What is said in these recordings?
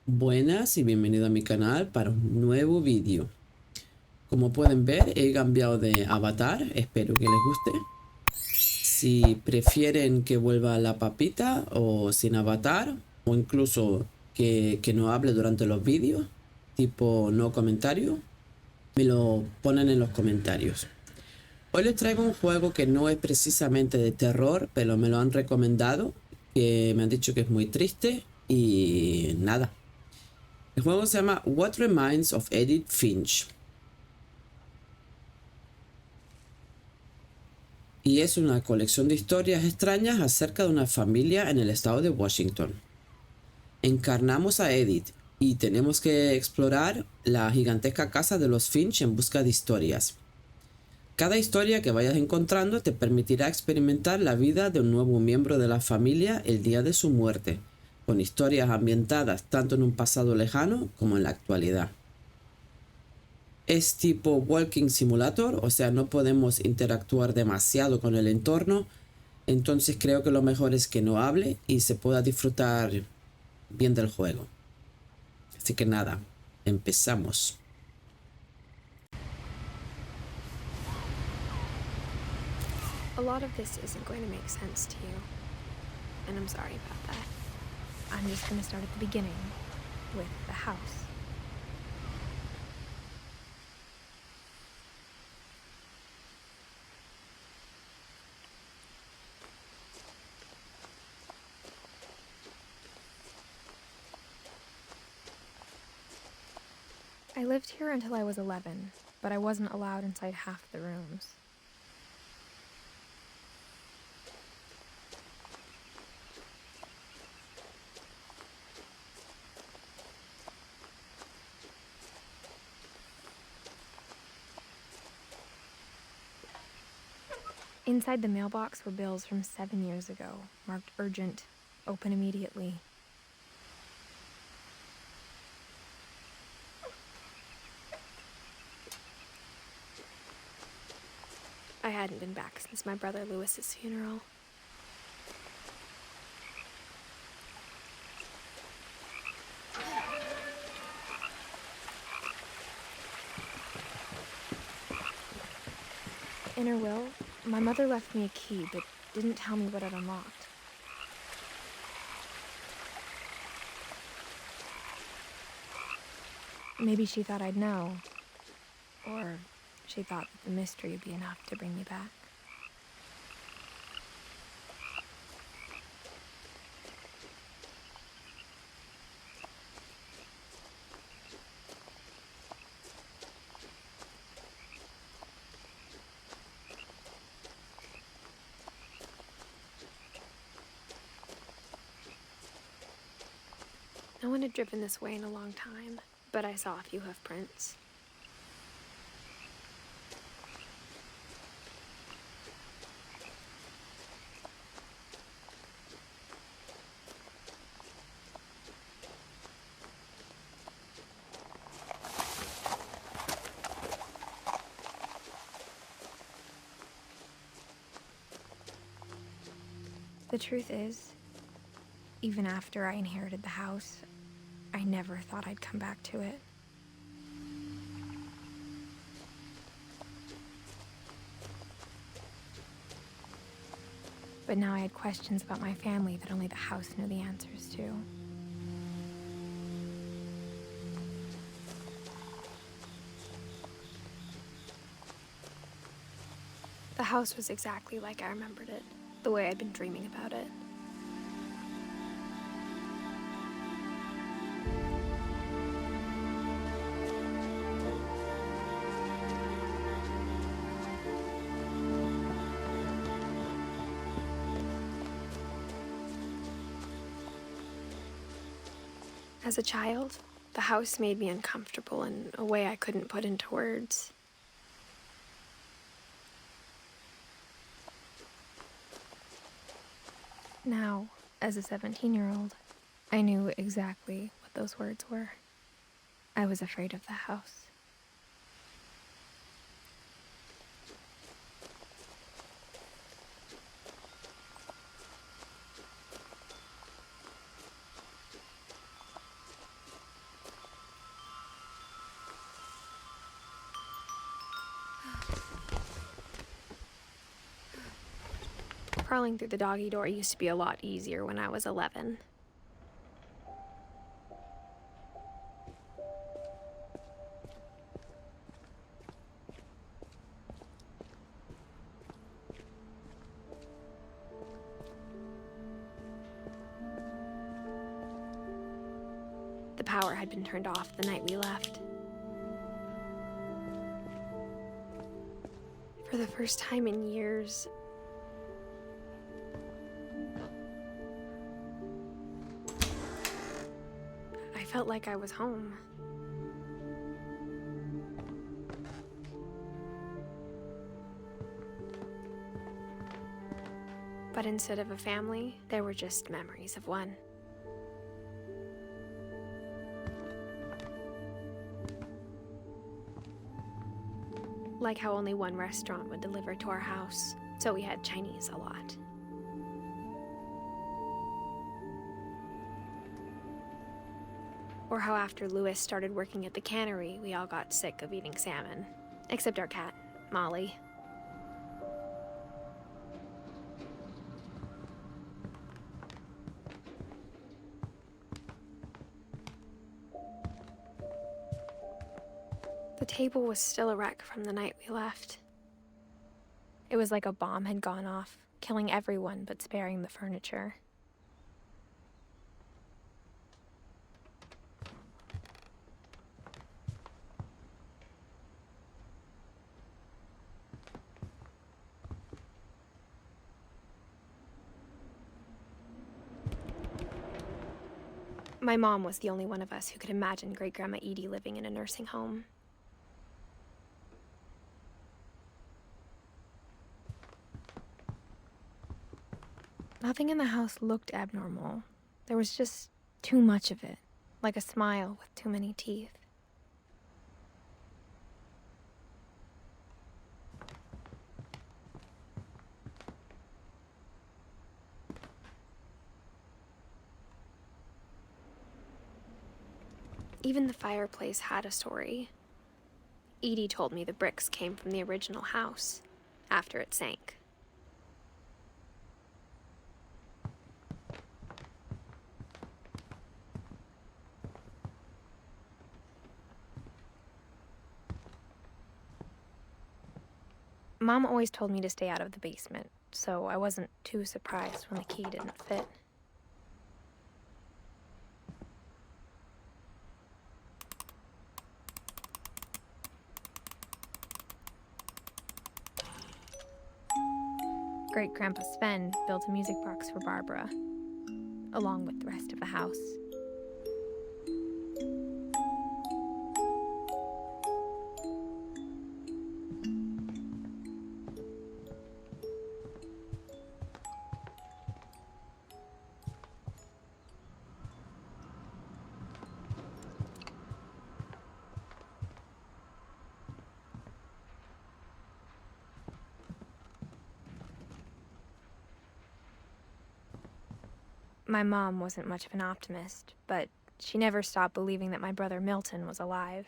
Buenas y bienvenido a mi canal para un nuevo vídeo. Como pueden ver, he cambiado de avatar, espero que les guste. Si prefieren que vuelva la papita o sin avatar, o incluso que no hable durante los vídeos, tipo no comentario, me lo ponen en los comentarios. Hoy les traigo un juego que no es precisamente de terror, pero me lo han recomendado, que me han dicho que es muy triste y nada. El juego se llama What Remains of Edith Finch. Y es una colección de historias extrañas acerca de una familia en el estado de Washington. Encarnamos a Edith y tenemos que explorar la gigantesca casa de los Finch en busca de historias. Cada historia que vayas encontrando te permitirá experimentar la vida de un nuevo miembro de la familia el día de su muerte, con historias ambientadas tanto en un pasado lejano como en la actualidad. Es tipo walking simulator, o sea, no podemos interactuar demasiado con el entorno, entonces creo que lo mejor es que no hable y se pueda disfrutar bien del juego. Así que nada, empezamos. A lot of this isn't going to make sense to you, and I'm sorry about that. I'm just going to start at the beginning, with the house. I lived here until I was 11, but I wasn't allowed inside half the rooms. Inside the mailbox were bills from 7 years ago, marked urgent, open immediately. I hadn't been back since my brother Lewis's funeral. In her will, my mother left me a key, but didn't tell me what it unlocked. Maybe she thought I'd know, or she thought that the mystery would be enough to bring me back. No one had driven this way in a long time, but I saw a few hoof prints. The truth is, even after I inherited the house, I never thought I'd come back to it. But now I had questions about my family that only the house knew the answers to. The house was exactly like I remembered it, the way I'd been dreaming about it. As a child, the house made me uncomfortable in a way I couldn't put into words. Now, as a 17-year-old, I knew exactly what those words were. I was afraid of the house. Crawling through the doggy door used to be a lot easier when I was 11. The power had been turned off the night we left. For the first time in years, I felt like I was home. But instead of a family, there were just memories of one. Like how only one restaurant would deliver to our house, so we had Chinese a lot. Or how after Louis started working at the cannery, we all got sick of eating salmon. Except our cat, Molly. The table was still a wreck from the night we left. It was like a bomb had gone off, killing everyone but sparing the furniture. My mom was the only one of us who could imagine Great-Grandma Edie living in a nursing home. Nothing in the house looked abnormal. There was just too much of it, like a smile with too many teeth. Even the fireplace had a story. Edie told me the bricks came from the original house, after it sank. Mom always told me to stay out of the basement, so I wasn't too surprised when the key didn't fit. Great-Grandpa Sven built a music box for Barbara, along with the rest of the house. My mom wasn't much of an optimist, but she never stopped believing that my brother Milton was alive.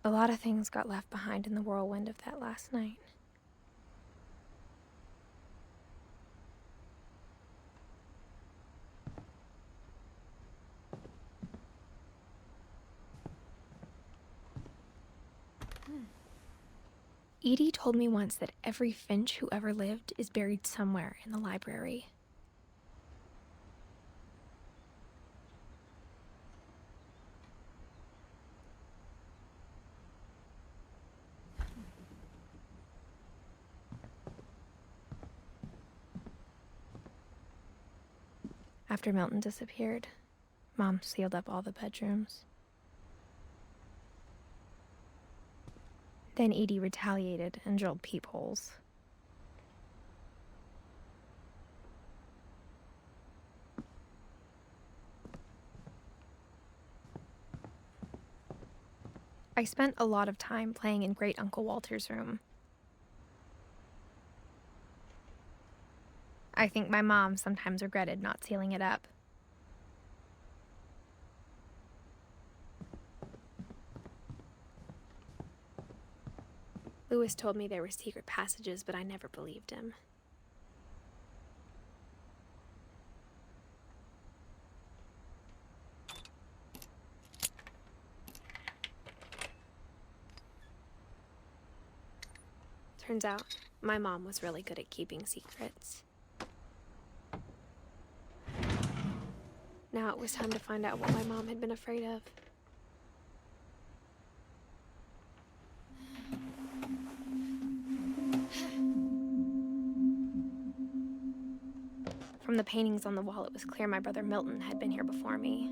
A lot of things got left behind in the whirlwind of that last night. Edie told me once that every Finch who ever lived is buried somewhere in the library. After Milton disappeared, Mom sealed up all the bedrooms. Then Edie retaliated and drilled peepholes. I spent a lot of time playing in Great Uncle Walter's room. I think my mom sometimes regretted not sealing it up. Lewis told me there were secret passages, but I never believed him. Turns out, my mom was really good at keeping secrets. Now it was time to find out what my mom had been afraid of. From the paintings on the wall, it was clear my brother Milton had been here before me.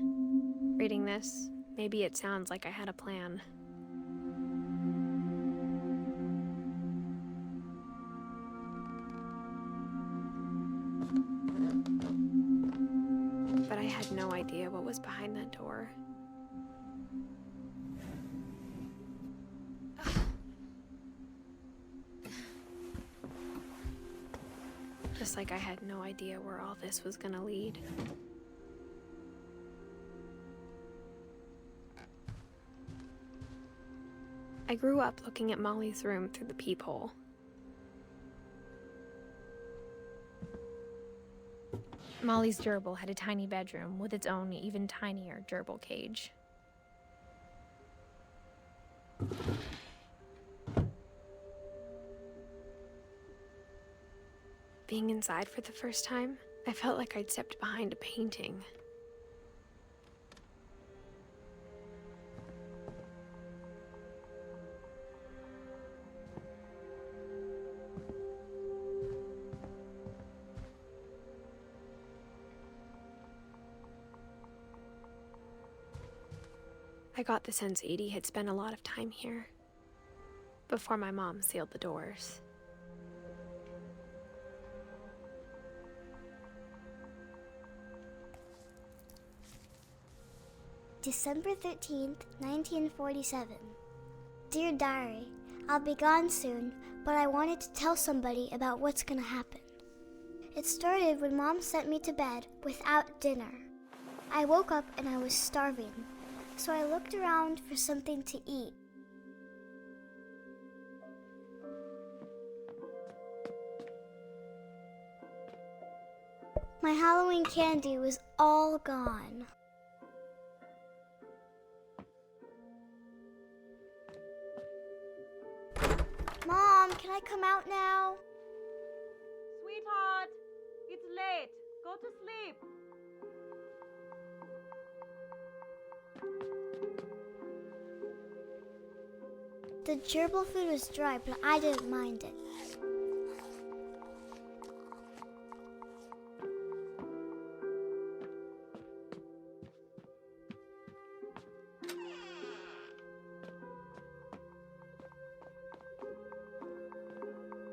Reading this, maybe it sounds like I had a plan. But I had no idea what was behind that door. Just like I had no idea where all this was gonna lead. I grew up looking at Molly's room through the peephole. Molly's gerbil had a tiny bedroom with its own even tinier gerbil cage. Being inside for the first time, I felt like I'd stepped behind a painting. I got the sense Edie had spent a lot of time here, before my mom sealed the doors. December 13th, 1947. Dear Diary, I'll be gone soon, but I wanted to tell somebody about what's gonna happen. It started when Mom sent me to bed without dinner. I woke up and I was starving, so I looked around for something to eat. My Halloween candy was all gone. Mom, can I come out now? Sweetheart, it's late. Go to sleep. The gerbil food was dry, but I didn't mind it.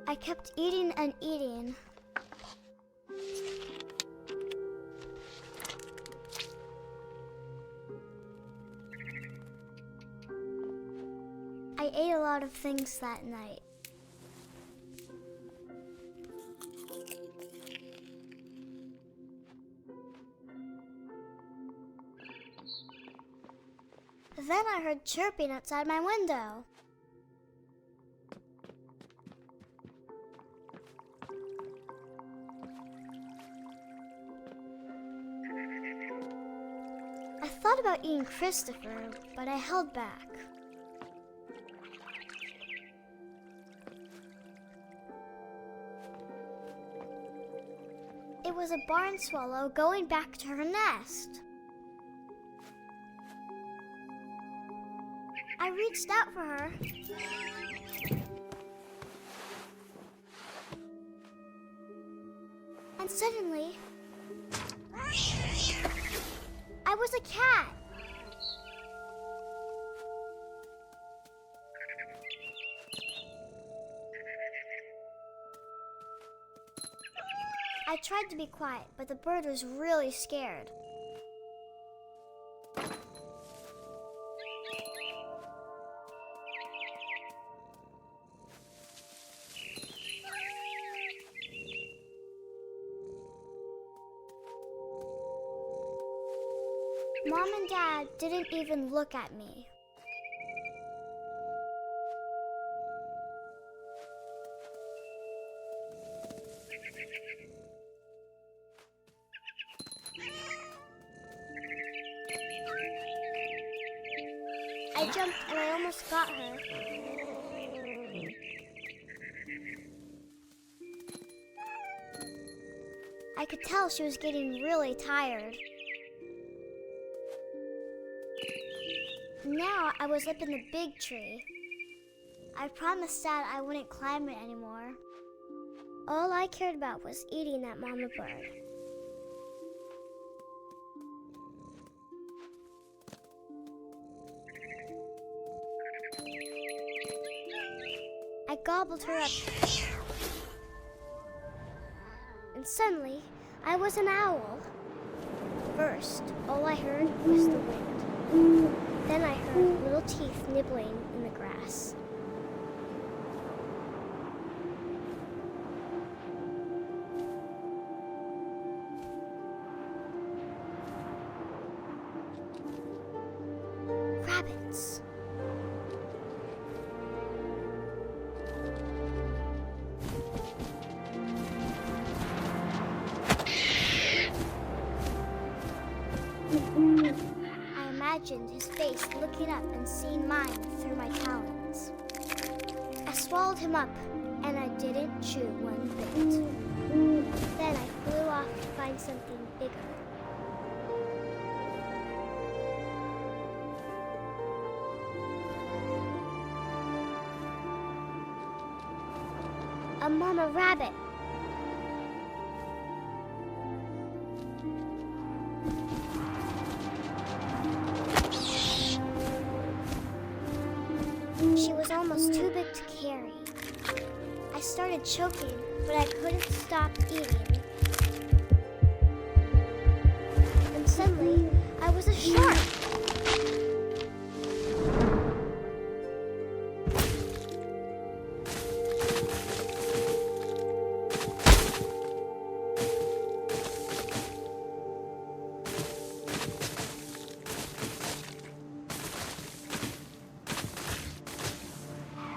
I kept eating and eating. I ate a lot of things that night. Then I heard chirping outside my window. I thought about eating Christopher, but I held back. It was a barn swallow going back to her nest. I reached out for her. And suddenly, I was a cat. I tried to be quiet, but the bird was really scared. Mom and Dad didn't even look at me. jumped and I almost got her. I could tell she was getting really tired. Now I was up in the big tree. I promised Dad I wouldn't climb it anymore. All I cared about was eating that mama bird. I gobbled her up. And suddenly, I was an owl. First, all I heard was the wind. Then I heard little teeth nibbling in the grass. Rabbits. I imagined his face looking up and seeing mine through my talons. I swallowed him up, and I didn't chew one bit. Then I flew off to find something bigger. A mama rabbit. She was almost too big to carry. I started choking, but I couldn't stop eating. And suddenly, I was a shark.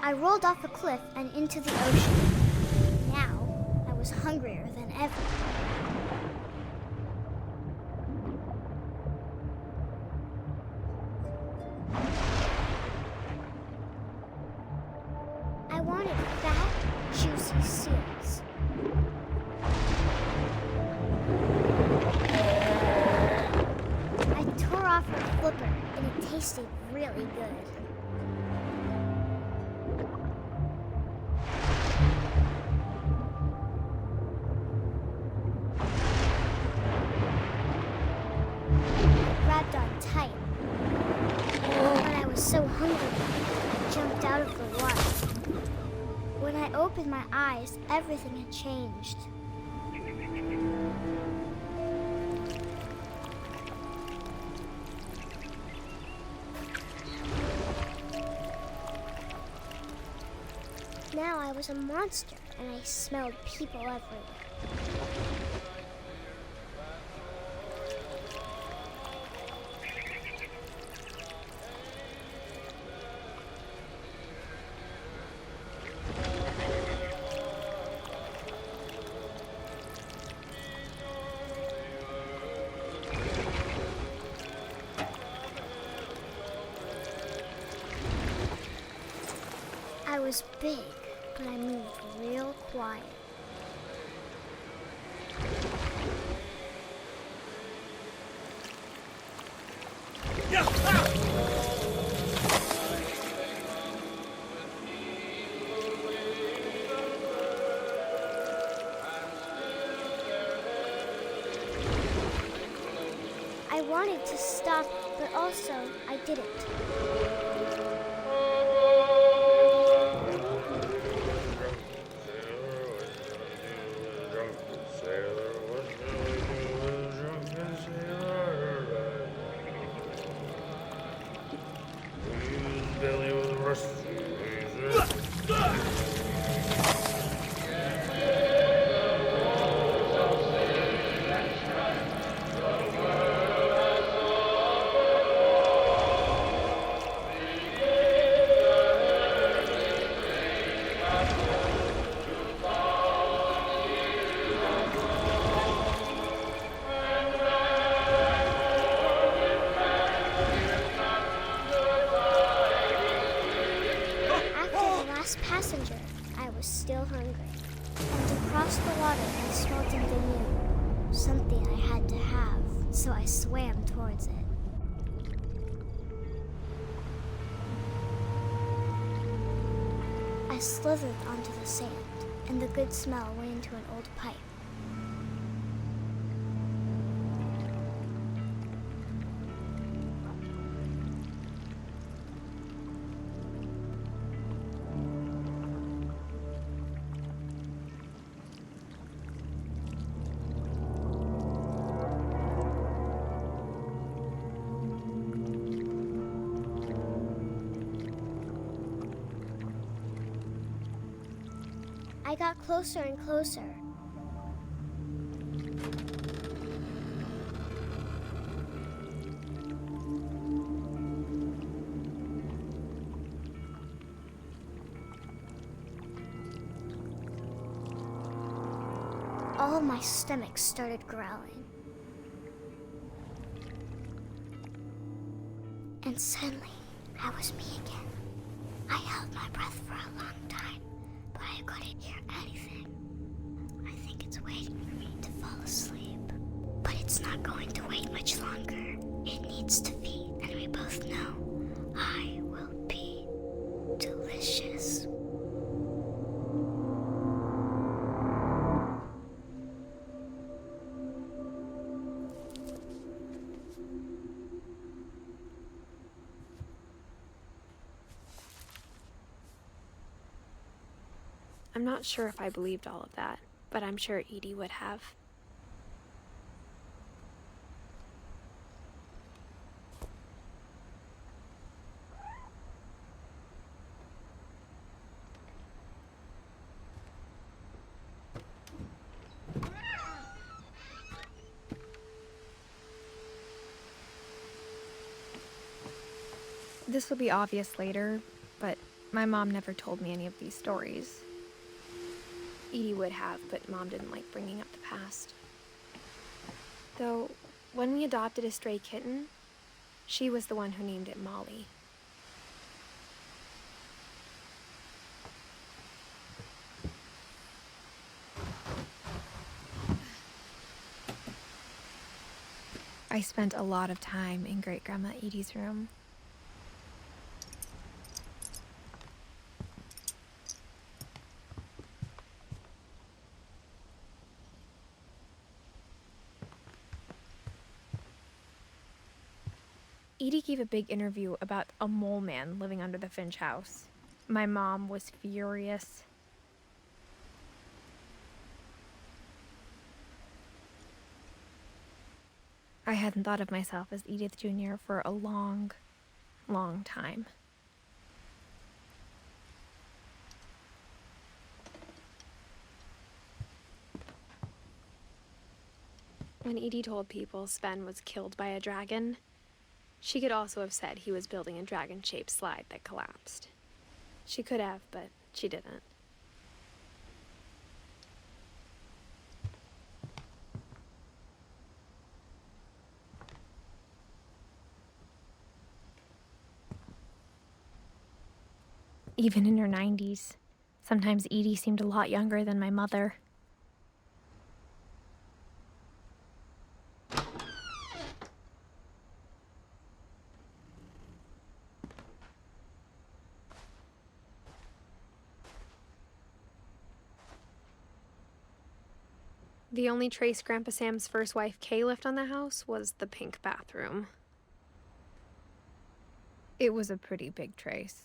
I rolled off a cliff and into the ocean. Now, I was hungrier than ever. I wanted fat, juicy seals. I tore off her flipper, and it tasted really good. Grabbed on tight. When I was so hungry, I jumped out of the water. When I opened my eyes, everything had changed. Now I was a monster, and I smelled people everywhere. I was big, but I moved real quiet. I wanted to stop, but also I didn't. last passenger, I was still hungry. And to cross the water, I smelled something new. Something I had to have, so I swam towards it. I slithered onto the sand, and the good smell went into an old pipe. I got closer and closer. All my stomach started growling. And suddenly, I was me again. I held my breath for a long time, but I couldn't hear anything. I think it's waiting for me to fall asleep. But it's not going to wait much longer. It needs to feed, and we both know I will be delicious. I'm not sure if I believed all of that, but I'm sure Edie would have. This will be obvious later, but my mom never told me any of these stories. Edie would have, but Mom didn't like bringing up the past. Though, when we adopted a stray kitten, she was the one who named it Molly. I spent a lot of time in Great-Grandma Edie's room. Edie gave a big interview about a mole man living under the Finch house. My mom was furious. I hadn't thought of myself as Edith Jr. for a long, long time. When Edie told people Sven was killed by a dragon, she could also have said he was building a dragon-shaped slide that collapsed. She could have, but she didn't. Even in her 90s, sometimes Edie seemed a lot younger than my mother. The only trace Grandpa Sam's first wife Kay left on the house was the pink bathroom. It was a pretty big trace.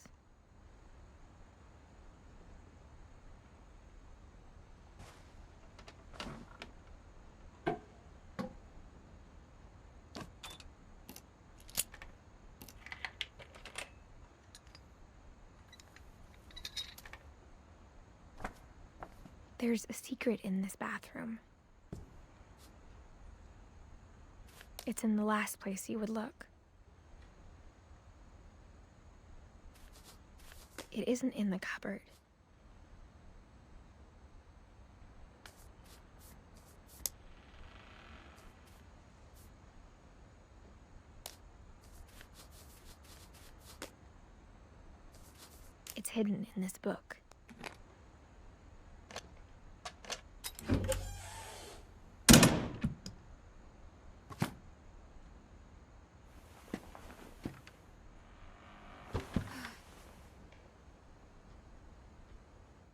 There's a secret in this bathroom. It's in the last place you would look. It isn't in the cupboard. It's hidden in this book.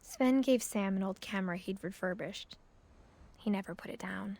Sven gave Sam an old camera he'd refurbished. He never put it down.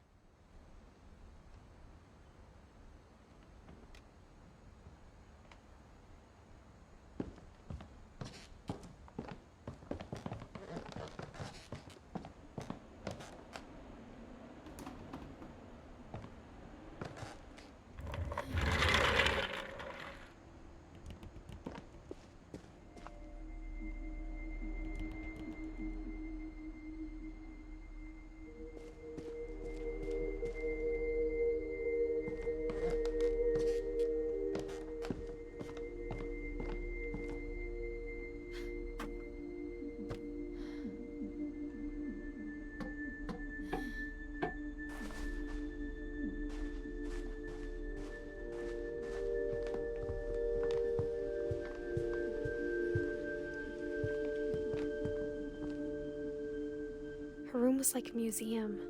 Her room was like a museum.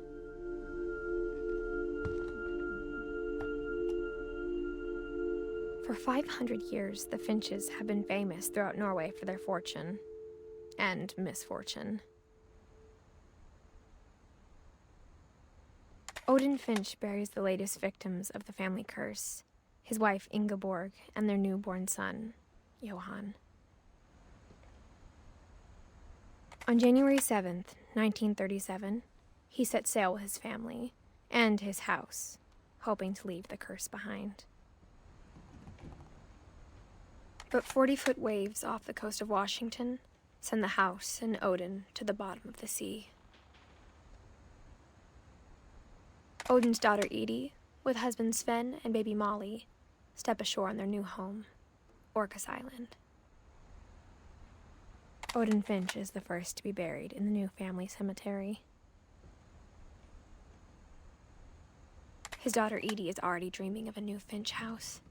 For 500 years, the Finches have been famous throughout Norway for their fortune and misfortune. Odin Finch buries the latest victims of the family curse, his wife Ingeborg and their newborn son, Johan. On January 7th, 1937, he set sail with his family and his house, hoping to leave the curse behind. But 40-foot waves off the coast of Washington send the house and Odin to the bottom of the sea. Odin's daughter Edie, with husband Sven and baby Molly, step ashore on their new home, Orcas Island. Odin Finch is the first to be buried in the new family cemetery. His daughter Edie is already dreaming of a new Finch house.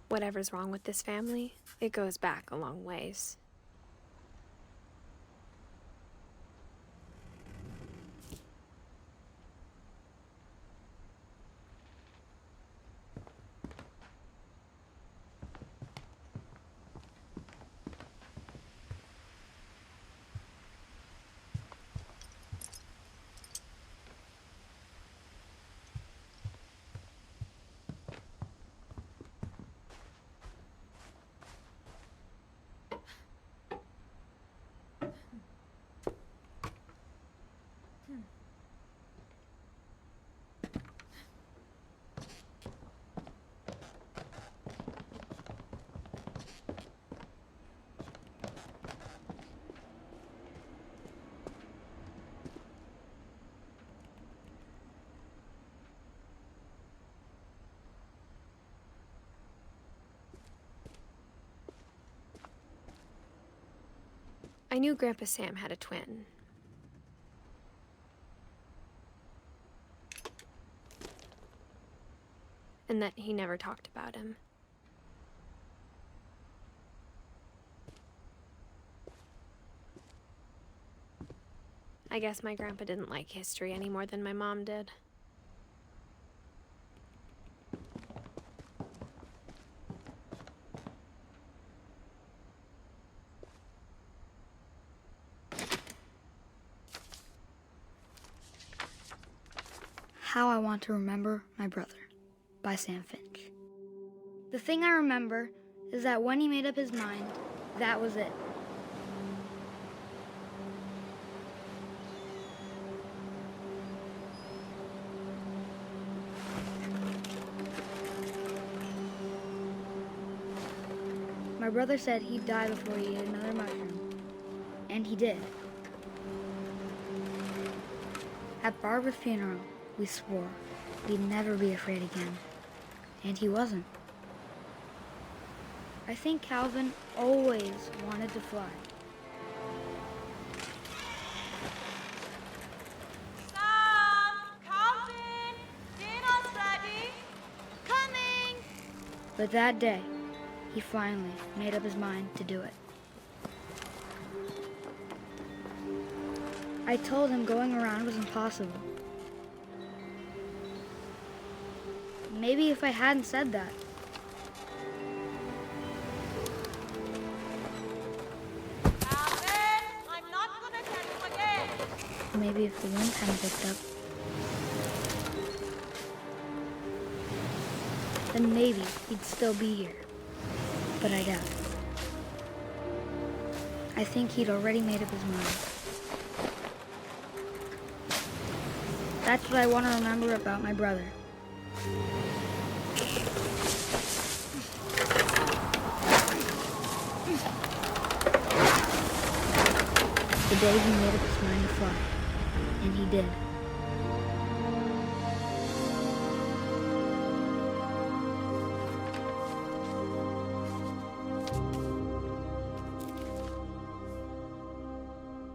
Whatever's wrong with this family, it goes back a long ways. I knew Grandpa Sam had a twin. And that he never talked about him. I guess my grandpa didn't like history any more than my mom did. How I Want to Remember My Brother by Sam Finch. The thing I remember is that when he made up his mind, that was it. My brother said he'd die before he ate another mushroom, and he did. At Barbara's funeral, we swore we'd never be afraid again, and he wasn't. I think Calvin always wanted to fly. But that day, he finally made up his mind to do it. I told him going around was impossible. Maybe if I hadn't said that, Alvin, I'm not gonna tell you again. maybe if the wind hadn't picked up, then maybe he'd still be here. But I doubt it. I think he'd already made up his mind. That's what I want to remember about my brother. The day he made up his mind to fly. And he did.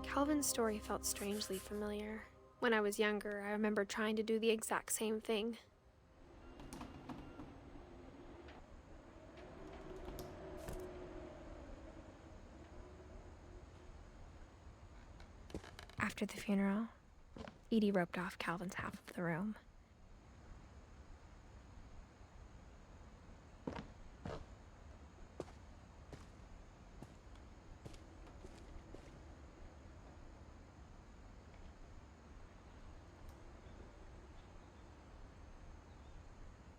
Calvin's story felt strangely familiar. When I was younger, I remember trying to do the exact same thing. After the funeral, Edie roped off Calvin's half of the room.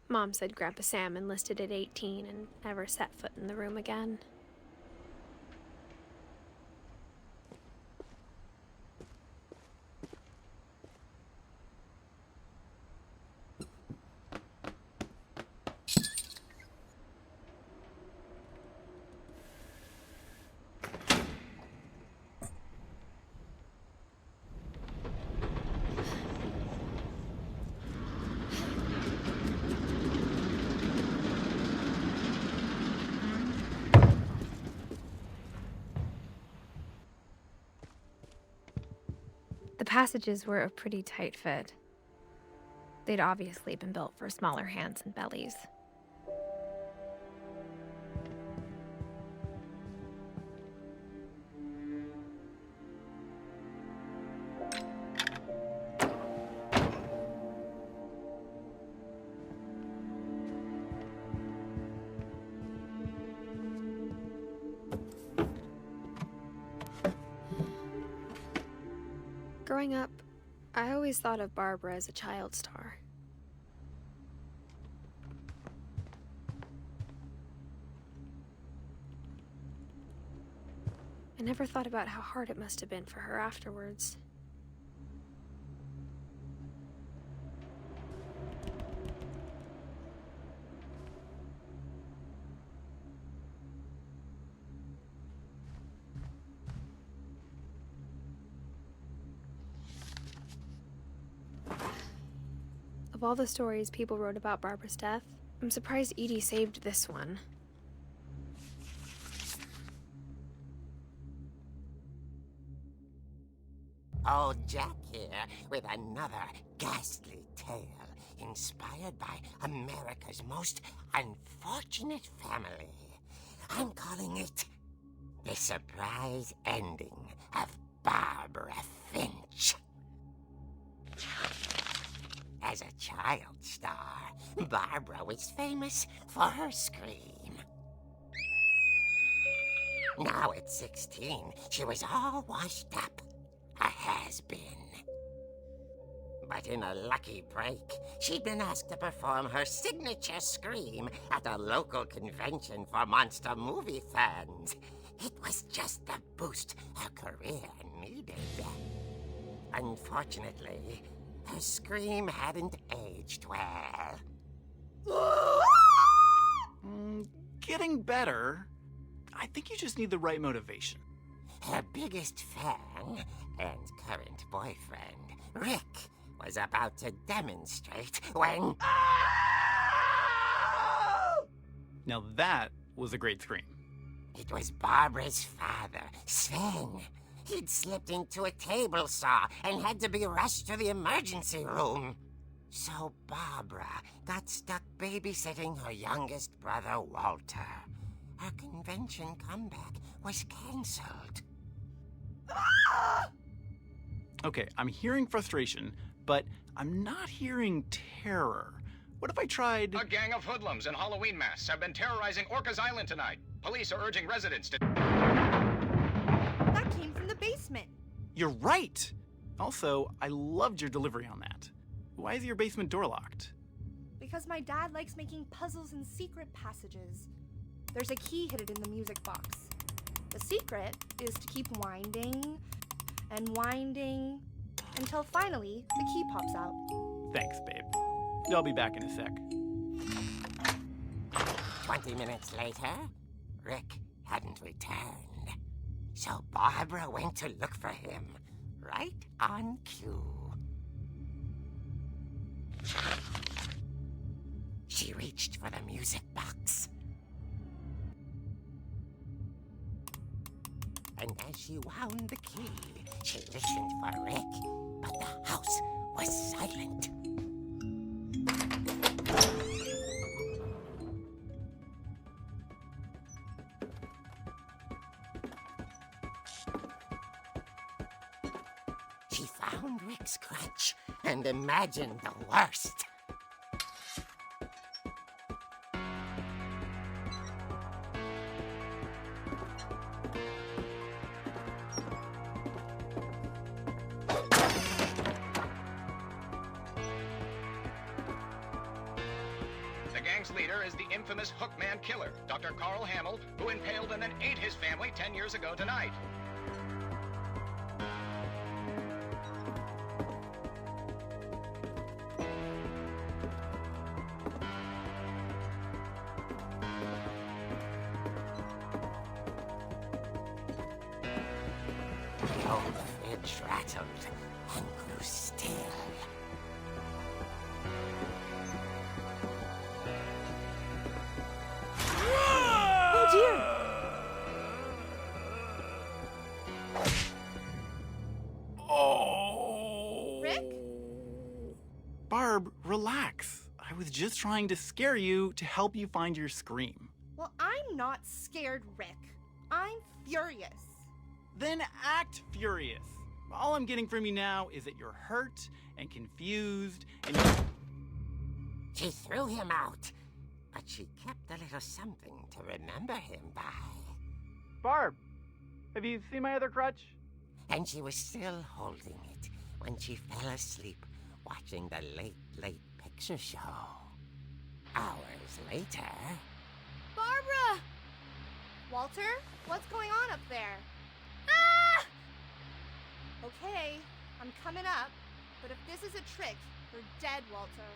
Mom said Grandpa Sam enlisted at 18 and never set foot in the room again. The passages were a pretty tight fit. They'd obviously been built for smaller hands and bellies. Growing up, I always thought of Barbara as a child star. I never thought about how hard it must have been for her afterwards. Of all the stories people wrote about Barbara's death, I'm surprised Edie saved this one. Old Jack here with another ghastly tale inspired by America's most unfortunate family. I'm calling it The Surprise Ending of Barbara Finch. As a child star, Barbara was famous for her scream. Now at 16, she was all washed up, a has-been. But in a lucky break, she'd been asked to perform her signature scream at a local convention for monster movie fans. It was just the boost her career needed. Unfortunately, her scream hadn't aged well. Getting better. I think you just need the right motivation. Her biggest fan and current boyfriend, Rick, was about to demonstrate when... Now that was a great scream. It was Barbara's father, Sven. He'd slipped into a table saw and had to be rushed to the emergency room. So Barbara got stuck babysitting her youngest brother, Walter. Her convention comeback was cancelled. Okay, I'm hearing frustration, but I'm not hearing terror. What if I tried... A gang of hoodlums in Halloween masks have been terrorizing Orcas Island tonight. Police are urging residents to... That came from the basement. You're right! Also, I loved your delivery on that. Why is your basement door locked? Because my dad likes making puzzles and secret passages. There's a key hidden in the music box. The secret is to keep winding and winding until finally the key pops out. Thanks, babe. I'll be back in a sec. 20 minutes later, Rick hadn't returned. So Barbara went to look for him, right on cue. She reached for the music box. And as she wound the key, she listened for Rick, but the house was silent. She found Rick's crutch and imagined the worst. The gang's leader is the infamous Hookman killer, Dr. Carl Hamill, who impaled and then ate his family 10 years ago tonight. The old fridge rattled and grew still. Oh dear! Oh! Rick? Barb, relax. I was just trying to scare you to help you find your scream. Well, I'm not scared, Rick. I'm furious. Then act furious. All I'm getting from you now is that you're hurt and confused and you... She threw him out, but she kept a little something to remember him by. Barb, have you seen my other crutch? And she was still holding it when she fell asleep watching the late picture show. Hours later... Barbara! Walter, what's going on up there? Ah! Okay, I'm coming up, but if this is a trick, you're dead, Walter.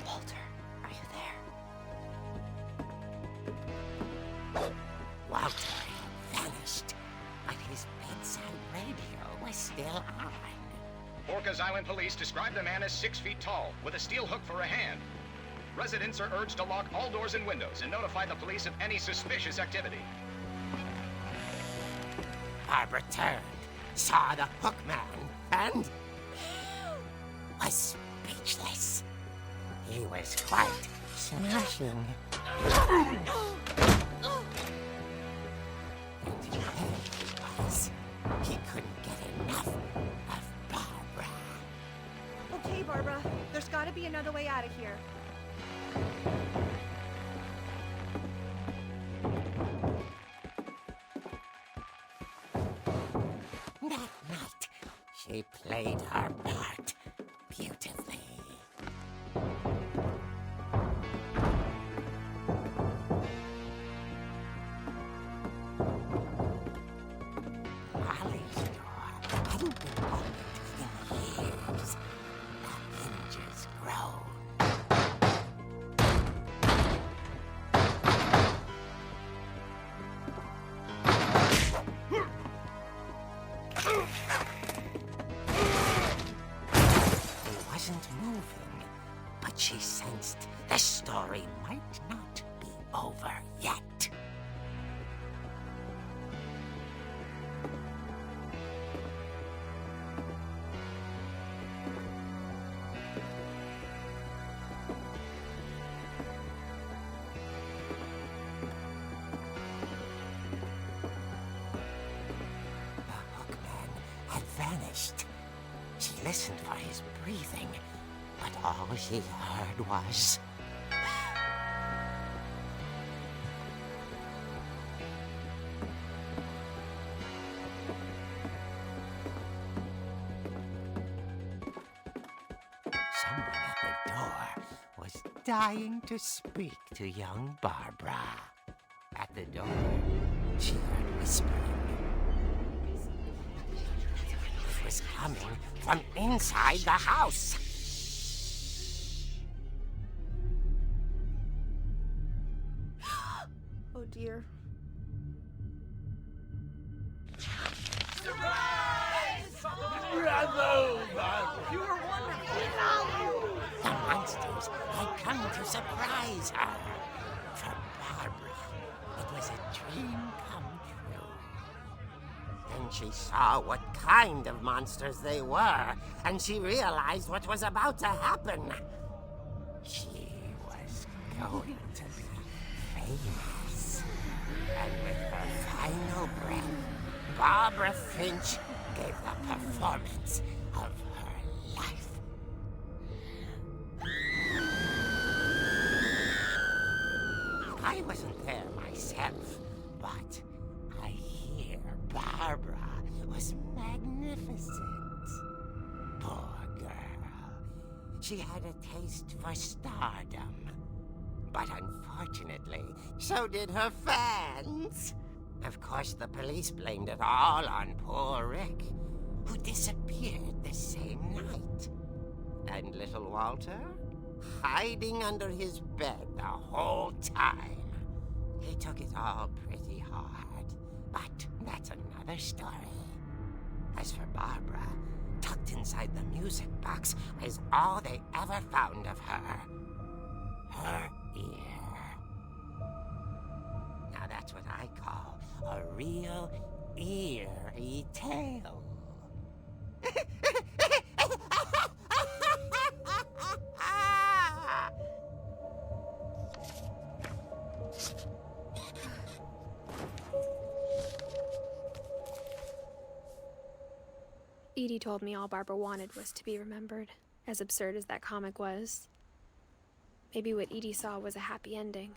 Walter, are you there? Walter had vanished, but his bedside radio was still on. Orcas Island police describe the man as 6 feet tall, with a steel hook for a hand. Residents are urged to lock all doors and windows and notify the police of any suspicious activity. Barbara turned, saw the hook man, and was speechless. He was quite smashing. And he couldn't get enough of Barbara. Okay, Barbara, there's gotta be another way out of here. That night, she played her part beautifully. Molly's door hadn't been opened in years. He wasn't moving, but she sensed the story might not be over yet. Vanished. She listened for his breathing, but all she heard was... Someone at the door was dying to speak to young Barbara. At the door, she heard whispering. Was coming from inside the house. Oh dear. The monsters had come to surprise her. For Barbara, it was a dream come true. Then she saw what kind of monsters they were, and she realized what was about to happen. She was going to be famous. And with her final breath, Barbara Finch gave the performance of her life. I wasn't there myself, but I hear Barbara was magnificent. Poor girl. She had a taste for stardom. But unfortunately, so did her fans. Of course, the police blamed it all on poor Rick, who disappeared the same night. And little Walter? Hiding under his bed the whole time. He took it all pretty hard, but that's another story. As for Barbara, tucked inside the music box was all they ever found of her. Her ear. Now that's what I call a real eerie tale. Edie told me all Barbara wanted was to be remembered, as absurd as that comic was. Maybe what Edie saw was a happy ending.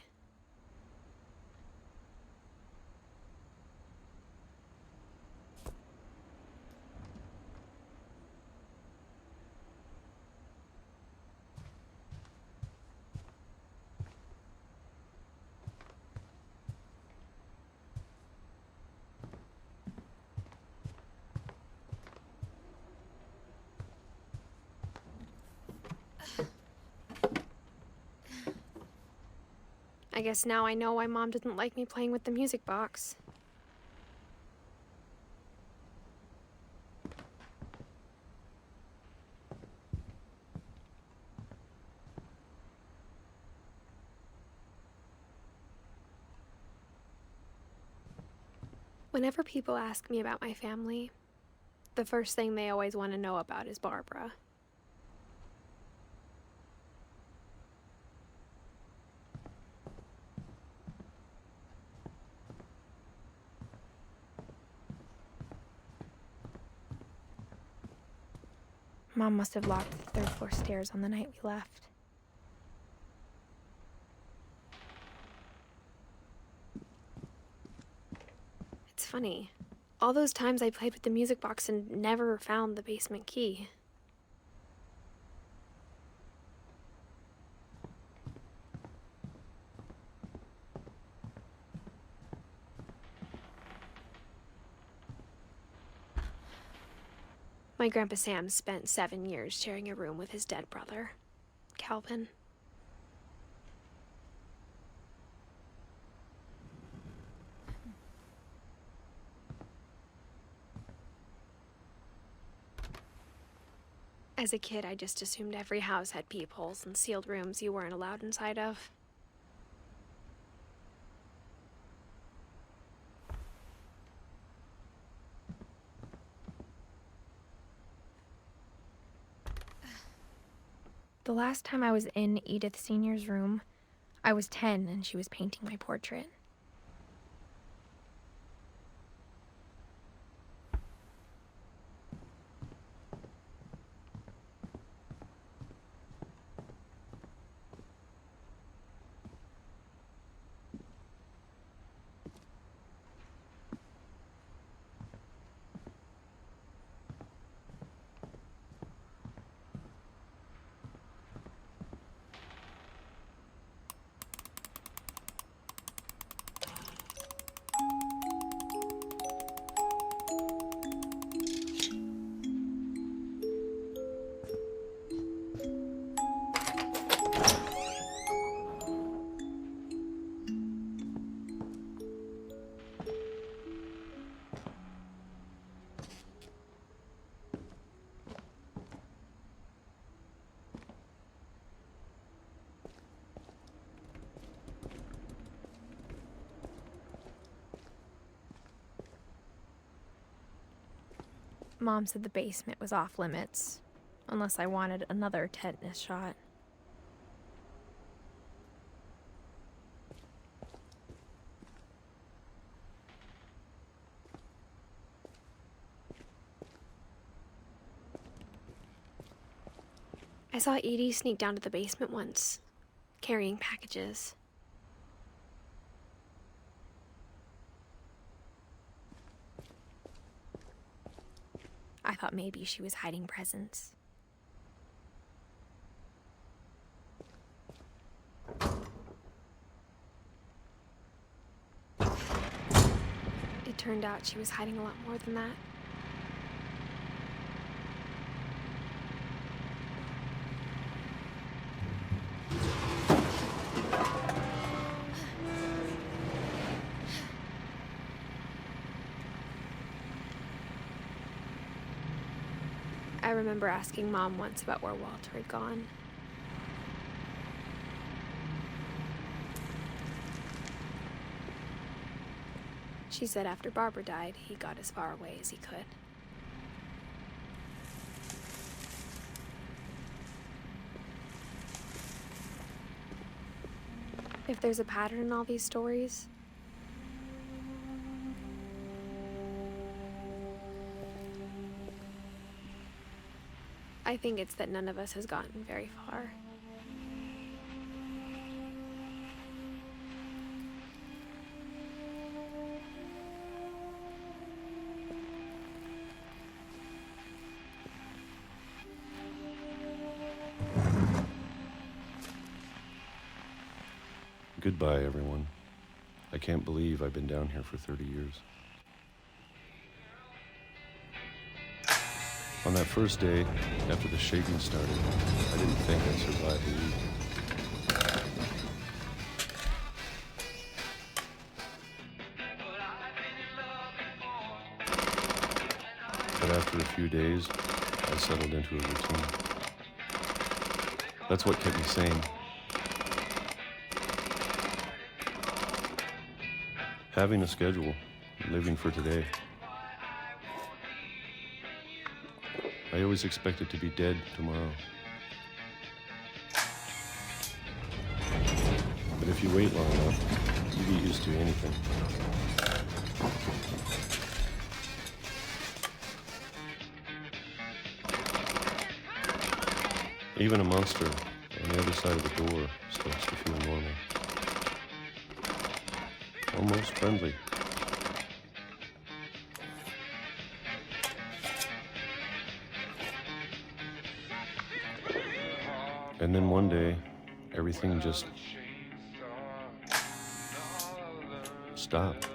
I guess now I know why Mom didn't like me playing with the music box. Whenever people ask me about my family, the first thing they always want to know about is Barbara. Mom must have locked the third floor stairs on the night we left. It's funny. All those times I played with the music box and never found the basement key. My Grandpa Sam spent 7 years sharing a room with his dead brother, Calvin. As a kid, I just assumed every house had peepholes and sealed rooms you weren't allowed inside of. The last time I was in Edith Sr.'s room, I was 10 and she was painting my portrait. Mom said the basement was off limits, unless I wanted another tetanus shot. I saw Edie sneak down to the basement once, carrying packages. I thought maybe she was hiding presents. It turned out she was hiding a lot more than that. I remember asking Mom once about where Walter had gone. She said after Barbara died, he got as far away as he could. If there's a pattern in all these stories, I think it's that none of us has gotten very far. Goodbye, everyone. I can't believe I've been down here for 30 years. On that first day, after the shaking started, I didn't think I'd survive the week. But after a few days, I settled into a routine. That's what kept me sane. Having a schedule, living for today. I always expected to be dead tomorrow. But if you wait long enough, you get used to anything. Even a monster on the other side of the door starts to feel normal. Almost friendly. And then one day, everything just stopped.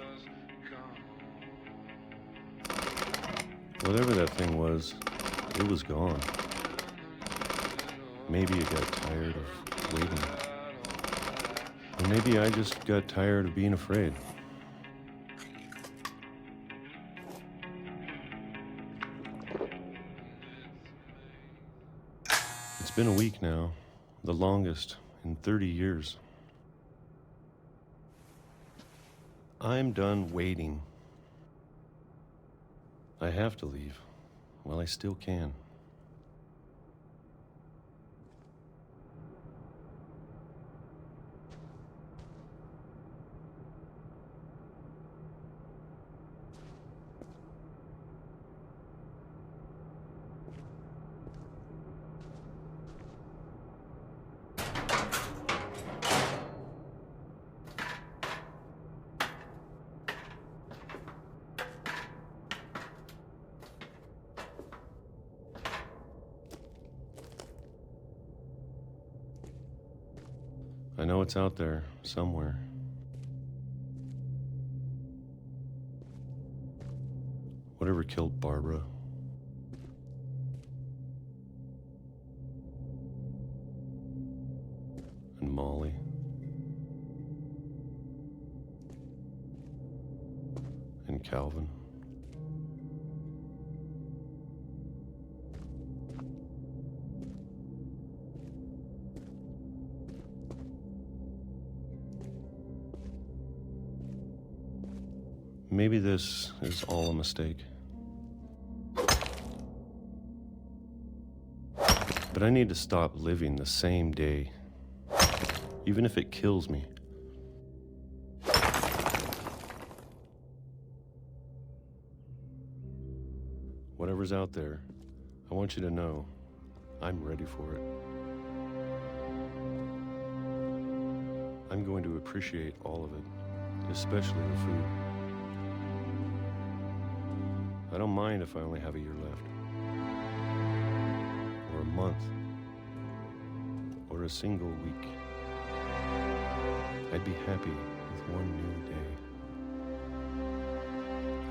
Whatever that thing was, it was gone. Maybe it got tired of waiting. Or maybe I just got tired of being afraid. been a week now, the longest in 30 years. I'm done waiting. I have to leave while I still can. I know it's out there, somewhere. Whatever killed Barbara. And Molly. And Calvin. Maybe this is all a mistake. But I need to stop living the same day, even if it kills me. Whatever's out there, I want you to know I'm ready for it. I'm going to appreciate all of it, especially the food. I don't mind if I only have a year left, or a month, or a single week. I'd be happy with one new day.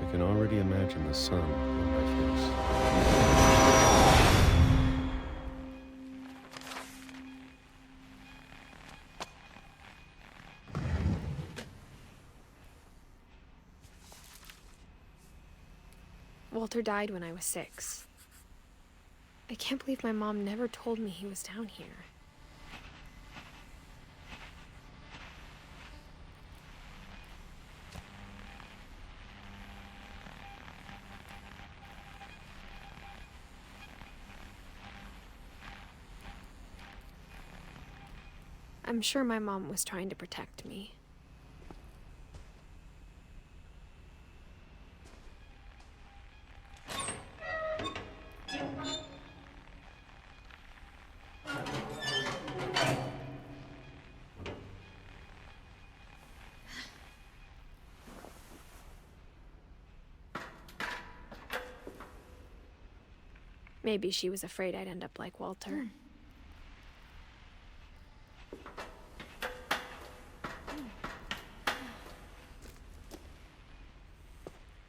I can already imagine the sun on my face. Walter died when I was 6. I can't believe my mom never told me he was down here. I'm sure my mom was trying to protect me. Maybe she was afraid I'd end up like Walter.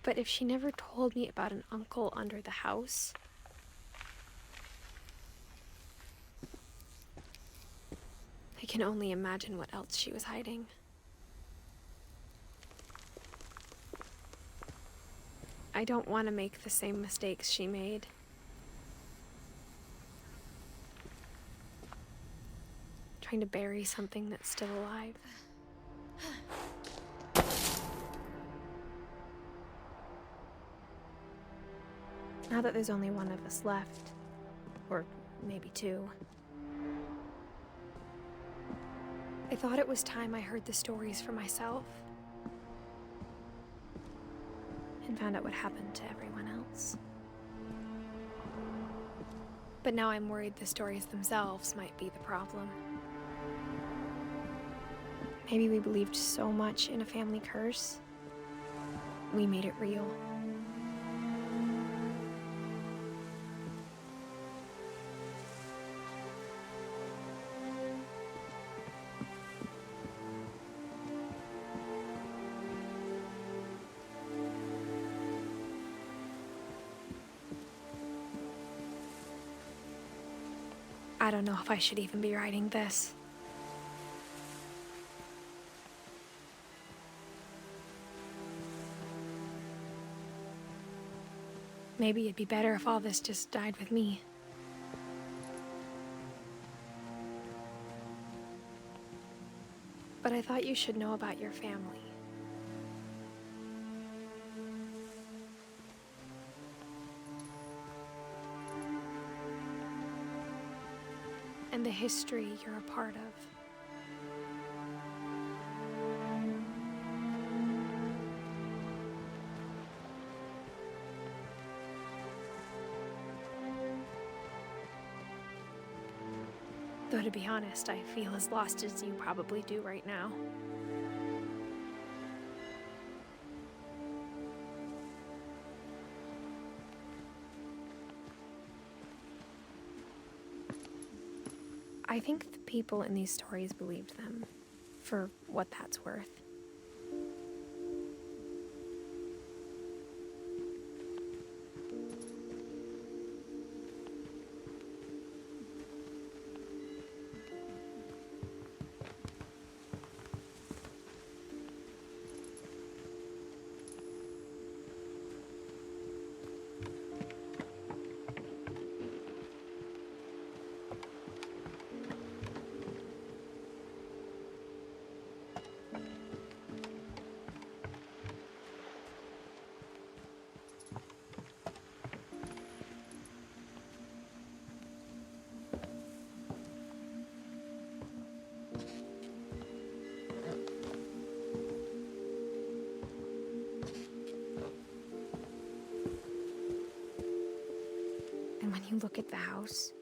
But if she never told me about an uncle under the house, I can only imagine what else she was hiding. I don't want to make the same mistakes she made. Trying to bury something that's still alive. Now that there's only one of us left, or maybe 2, I thought it was time I heard the stories for myself and found out what happened to everyone else. But now I'm worried the stories themselves might be the problem. Maybe we believed so much in a family curse, we made it real. I don't know if I should even be writing this. Maybe it'd be better if all this just died with me. But I thought you should know about your family. And the history you're a part of. Though to be honest, I feel as lost as you probably do right now. I think the people in these stories believed them, for what that's worth. When you look at the house,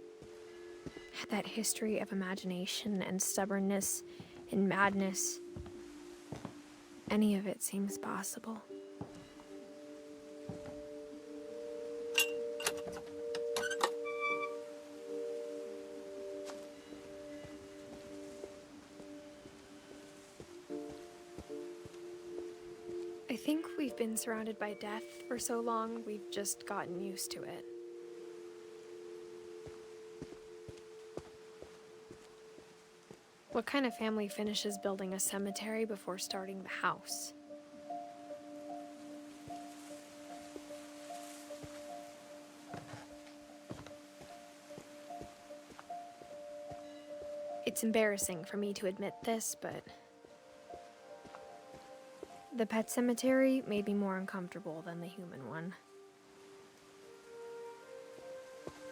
that history of imagination and stubbornness and madness, any of it seems possible. I think we've been surrounded by death for so long, we've just gotten used to it. What kind of family finishes building a cemetery before starting the house? It's embarrassing for me to admit this, but the pet cemetery made me more uncomfortable than the human one.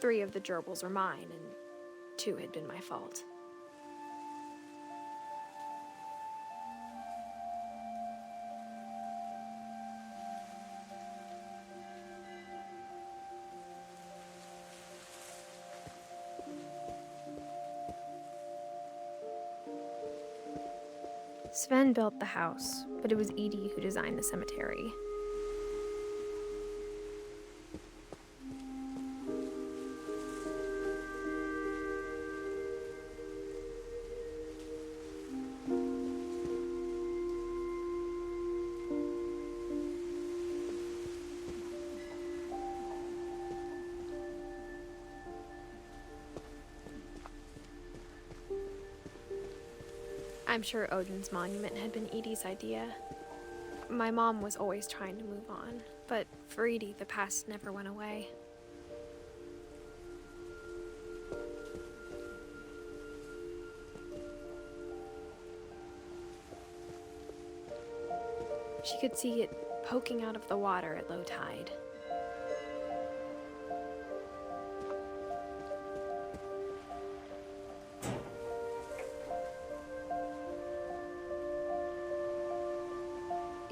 3 of the gerbils were mine, and 2 had been my fault. Sven built the house, but it was Edie who designed the cemetery. I'm sure Odin's monument had been Edie's idea. My mom was always trying to move on, but for Edie, the past never went away. She could see it poking out of the water at low tide.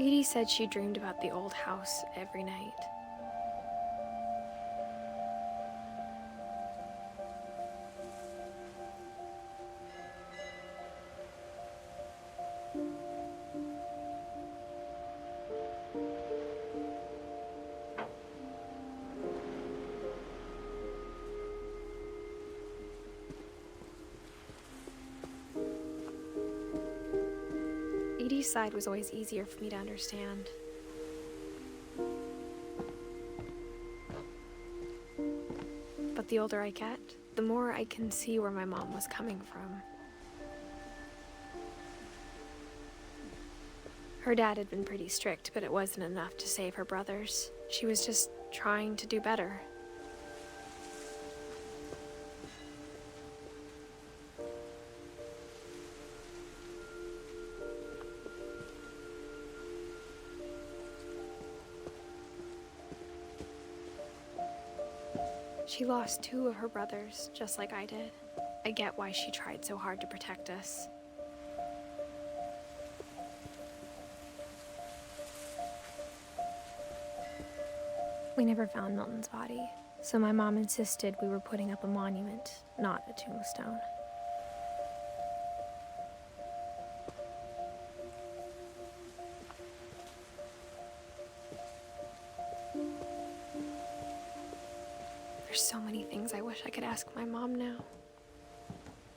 Edie said she dreamed about the old house every night. Edie's side was always easier for me to understand. But the older I get, the more I can see where my mom was coming from. Her dad had been pretty strict, but it wasn't enough to save her brothers. She was just trying to do better. She lost 2 of her brothers, just like I did. I get why she tried so hard to protect us. We never found Milton's body, so my mom insisted we were putting up a monument, not a tombstone. There's so many things I wish I could ask my mom now.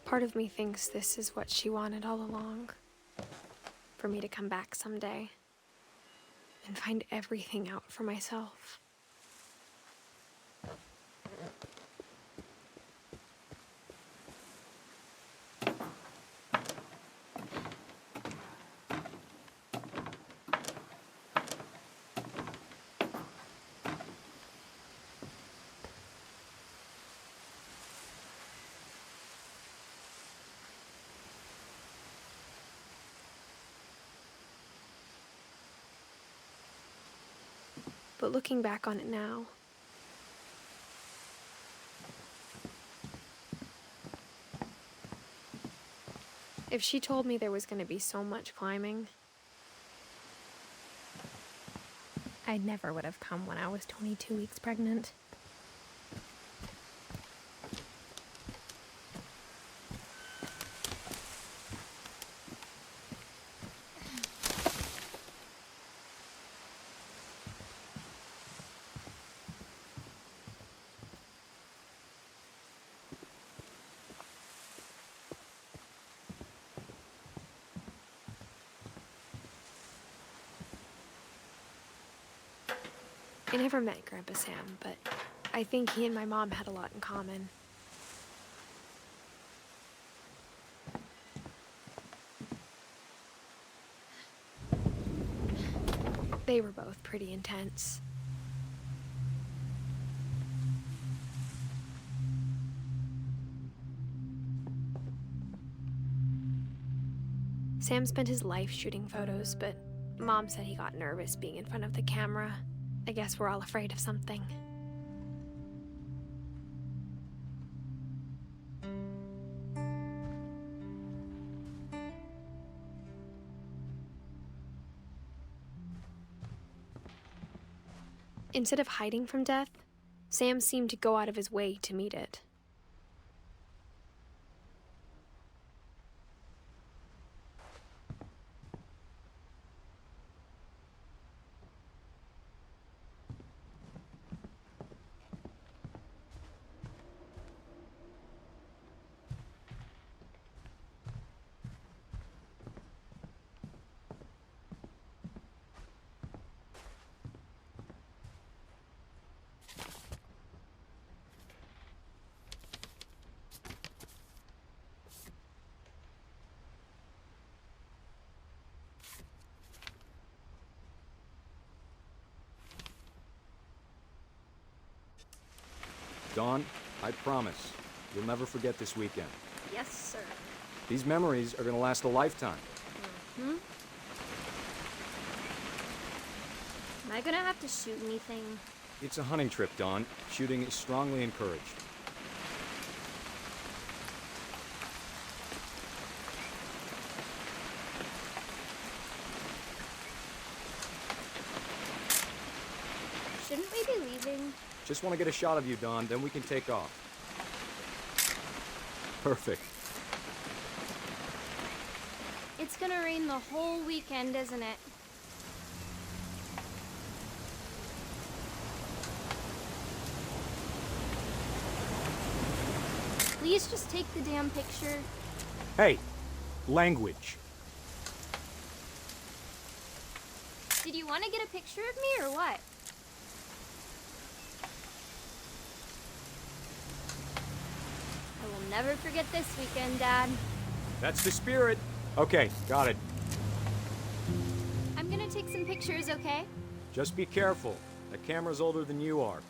Part of me thinks this is what she wanted all along. For me to come back someday and find everything out for myself. But looking back on it now, if she told me there was going to be so much climbing, I never would have come when I was 22 weeks pregnant. I never met Grandpa Sam, but I think he and my mom had a lot in common. They were both pretty intense. Sam spent his life shooting photos, but Mom said he got nervous being in front of the camera. I guess we're all afraid of something. Instead of hiding from death, Sam seemed to go out of his way to meet it. Dawn, I promise, you'll never forget this weekend. Yes, sir. These memories are gonna last a lifetime. Am I gonna have to shoot anything? It's a hunting trip, Dawn. Shooting is strongly encouraged. Shouldn't we be leaving? Just want to get a shot of you, Dawn, then we can take off. Perfect. It's gonna rain the whole weekend, isn't it? Please just take the damn picture. Hey, language. Did you want to get a picture of me or what? I will never forget this weekend, Dad. That's the spirit. Okay, got it. I'm gonna take some pictures, okay? Just be careful. That camera's older than you are.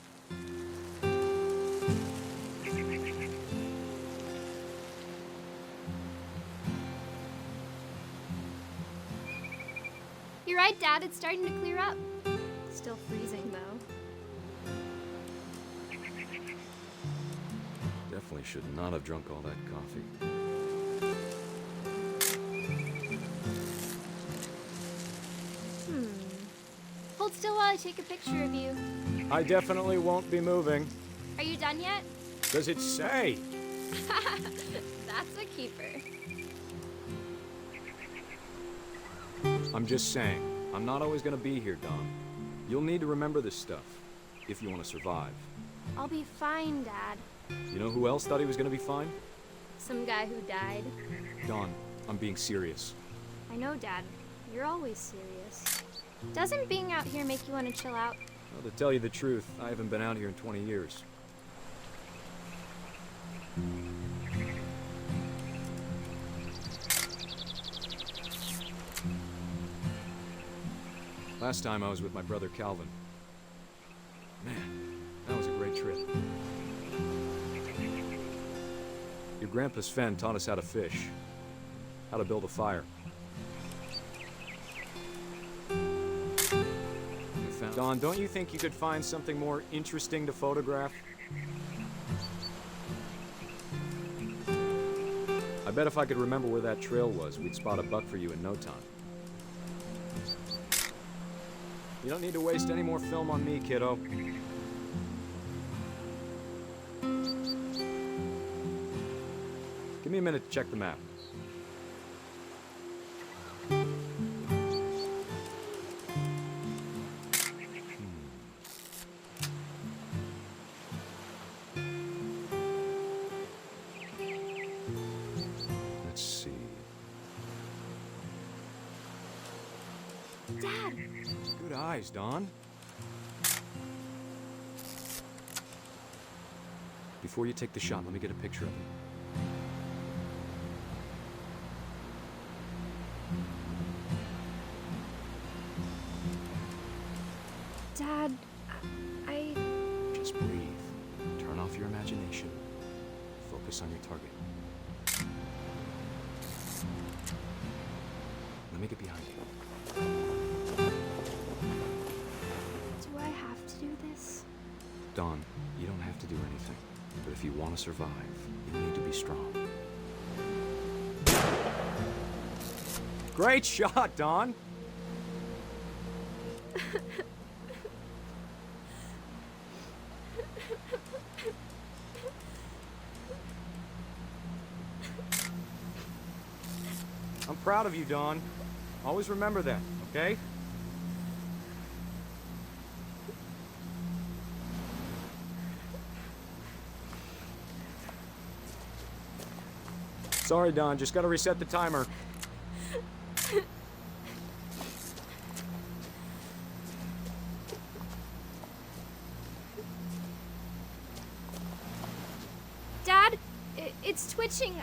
You're right, Dad. It's starting to clear up. Still freezing, though. definitely should not have drunk all that coffee. Hold still while I take a picture of you. I definitely won't be moving. Are you done yet? Does it say? That's a keeper. I'm just saying, I'm not always gonna be here, Don. You'll need to remember this stuff, if you want to survive. I'll be fine, Dad. You know who else thought he was gonna be fine? Some guy who died. Don, I'm being serious. I know, Dad. You're always serious. Doesn't being out here make you want to chill out? Well, to tell you the truth, I haven't been out here in 20 years. Last time I was with my brother Calvin. Man, that was a great trip. Your grandpa Sven taught us how to fish, how to build a fire. Don, don't you think you could find something more interesting to photograph? I bet if I could remember where that trail was, we'd spot a buck for you in no time. You don't need to waste any more film on me, kiddo. Give me a minute to check the map. Let's see. Dad! Good eyes, Don. Before you take the shot, let me get a picture of it. Dad, I... Just breathe. Turn off your imagination. Focus on your target. Let me get behind you. Do I have to do this? Don, you don't have to do anything. But if you want to survive, you need to be strong. Great shot, Don! I'm proud of you, Don. Always remember that, okay? Sorry, Don. Just gotta reset the timer. Dad, it's twitching.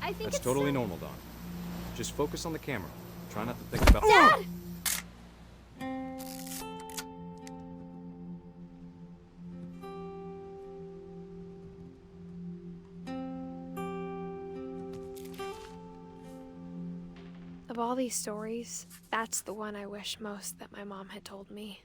I think That's it's totally so... normal, Don. Just focus on the camera. Try not to think about— Dad! Of all these stories, that's the one I wish most that my mom had told me.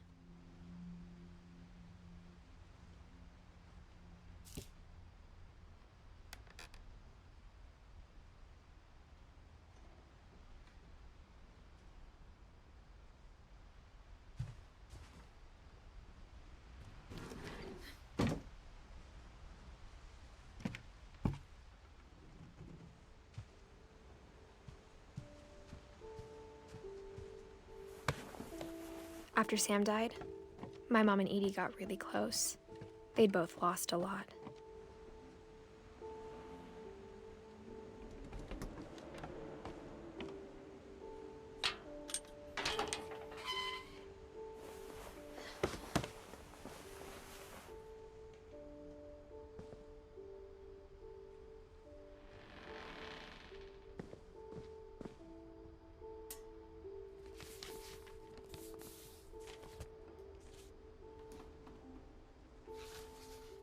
After Sam died, my mom and Edie got really close. They'd both lost a lot.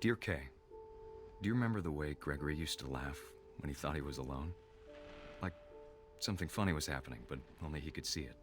Dear Kay, do you remember the way Gregory used to laugh when he thought he was alone? Like something funny was happening, but only he could see it.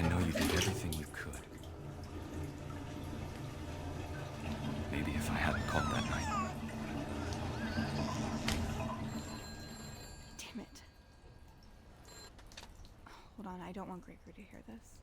I know you did everything you could. Maybe if I hadn't called that night. Damn it. Hold on, I don't want Gregory to hear this.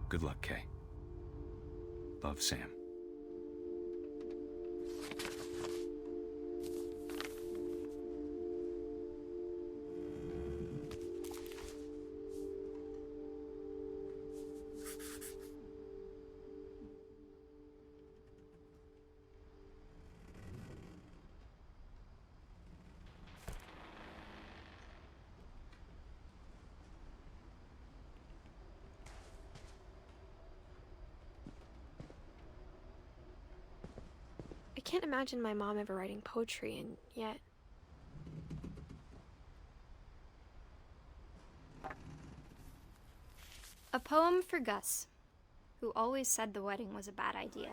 Good luck, Kay. Love, Sam. I can't imagine my mom ever writing poetry, and yet... A poem for Gus, who always said the wedding was a bad idea.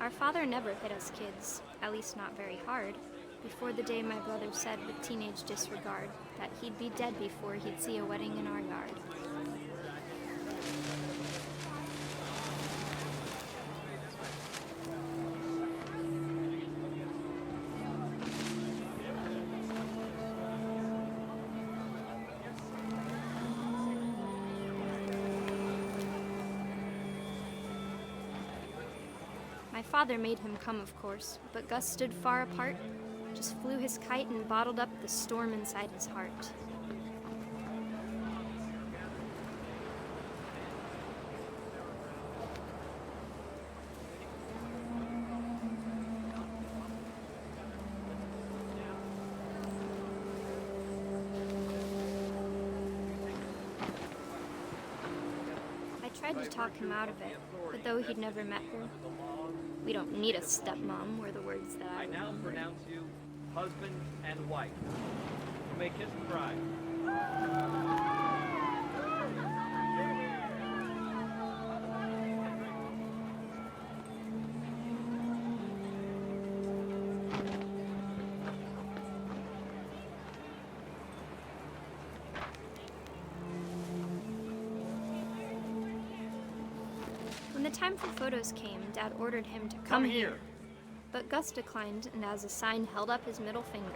Our father never hit us kids, at least not very hard, before the day my brother said with teenage disregard that he'd be dead before he'd see a wedding in our yard. My father made him come, of course, but Gus stood far apart, just flew his kite and bottled up the storm inside his heart. I tried to talk him out of it, but though he'd never met her, "We don't need a stepmom," were the words that I now remembered. pronounce you husband and wife. You may kiss the bride. When the time for photos came, Dad ordered him to come here. But Gus declined, and as a sign held up his middle finger.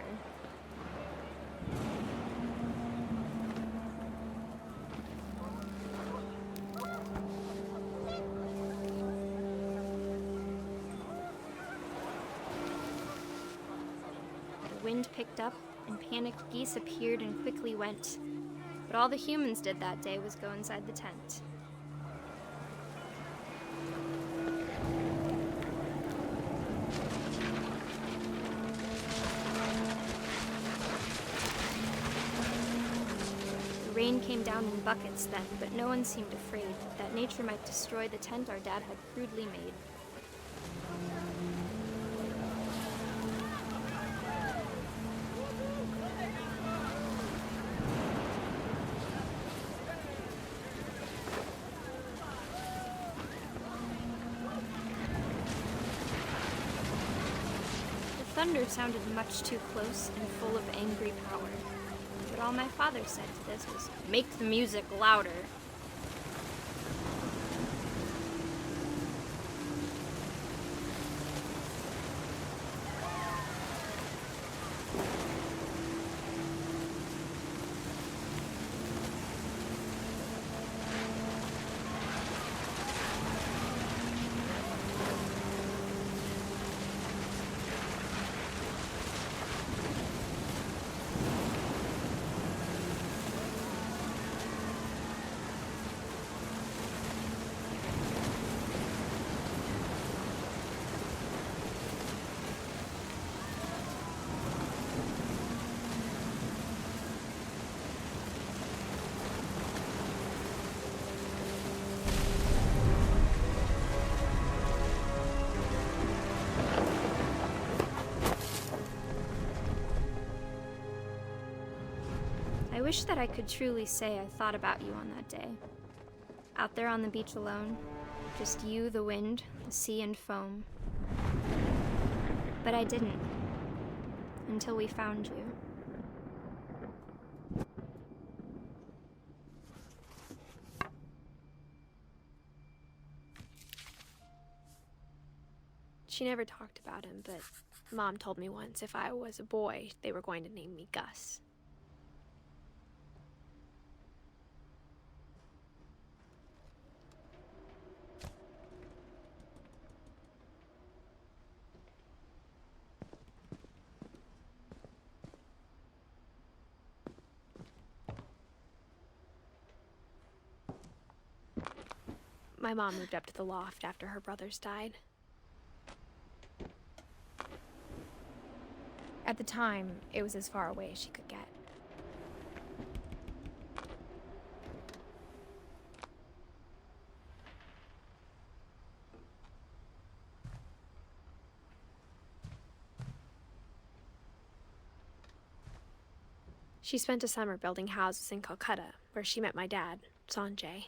The wind picked up, and panicked geese appeared and quickly went. But all the humans did that day was go inside the tent. The rain came down in buckets then, but no one seemed afraid that nature might destroy the tent our dad had crudely made. The thunder sounded much too close and full of angry power. But all my father said to this was, make the music louder. I wish that I could truly say I thought about you on that day. Out there on the beach alone, just you, the wind, the sea, and foam. But I didn't, until we found you. She never talked about him, but Mom told me once if I was a boy, they were going to name me Gus. My mom moved up to the loft after her brothers died. At the time, it was as far away as she could get. She spent a summer building houses in Calcutta, where she met my dad, Sanjay.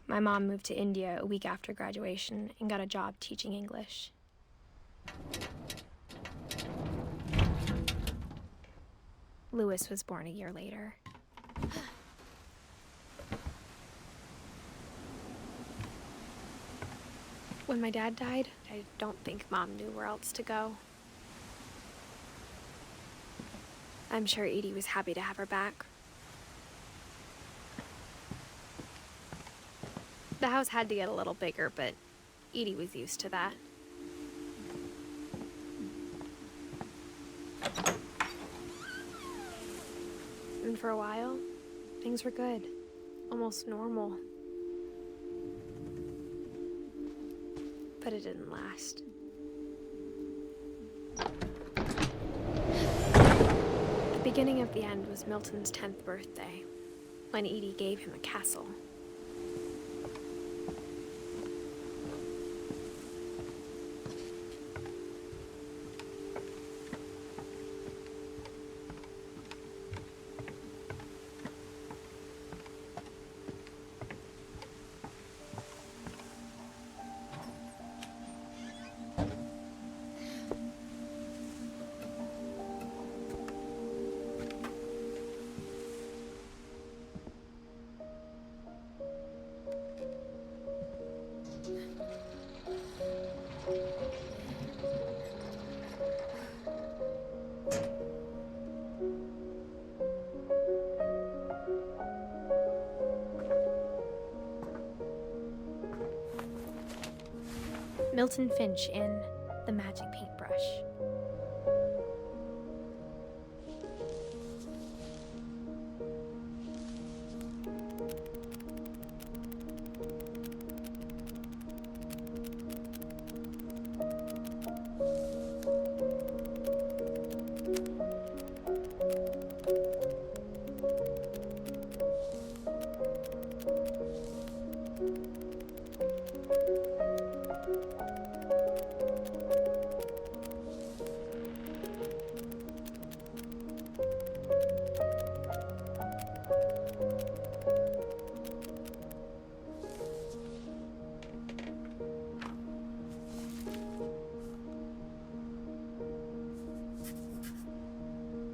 My mom moved to India a week after graduation and got a job teaching English. Louis was born a year later. When my dad died, I don't think Mom knew where else to go. I'm sure Edie was happy to have her back. The house had to get a little bigger, but Edie was used to that. And for a while, things were good. Almost normal. But it didn't last. The beginning of the end was Milton's 10th birthday, when Edie gave him a castle. Milton Finch in The Magic Paintbrush.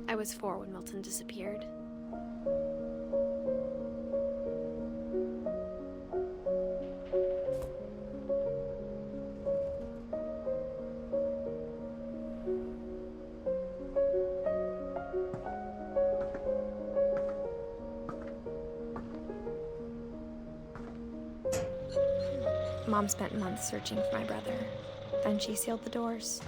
I was 4 when Milton disappeared. Mom spent months searching for my brother. Then she sealed the doors.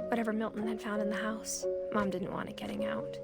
Whatever Milton had found in the house, Mom didn't want it getting out.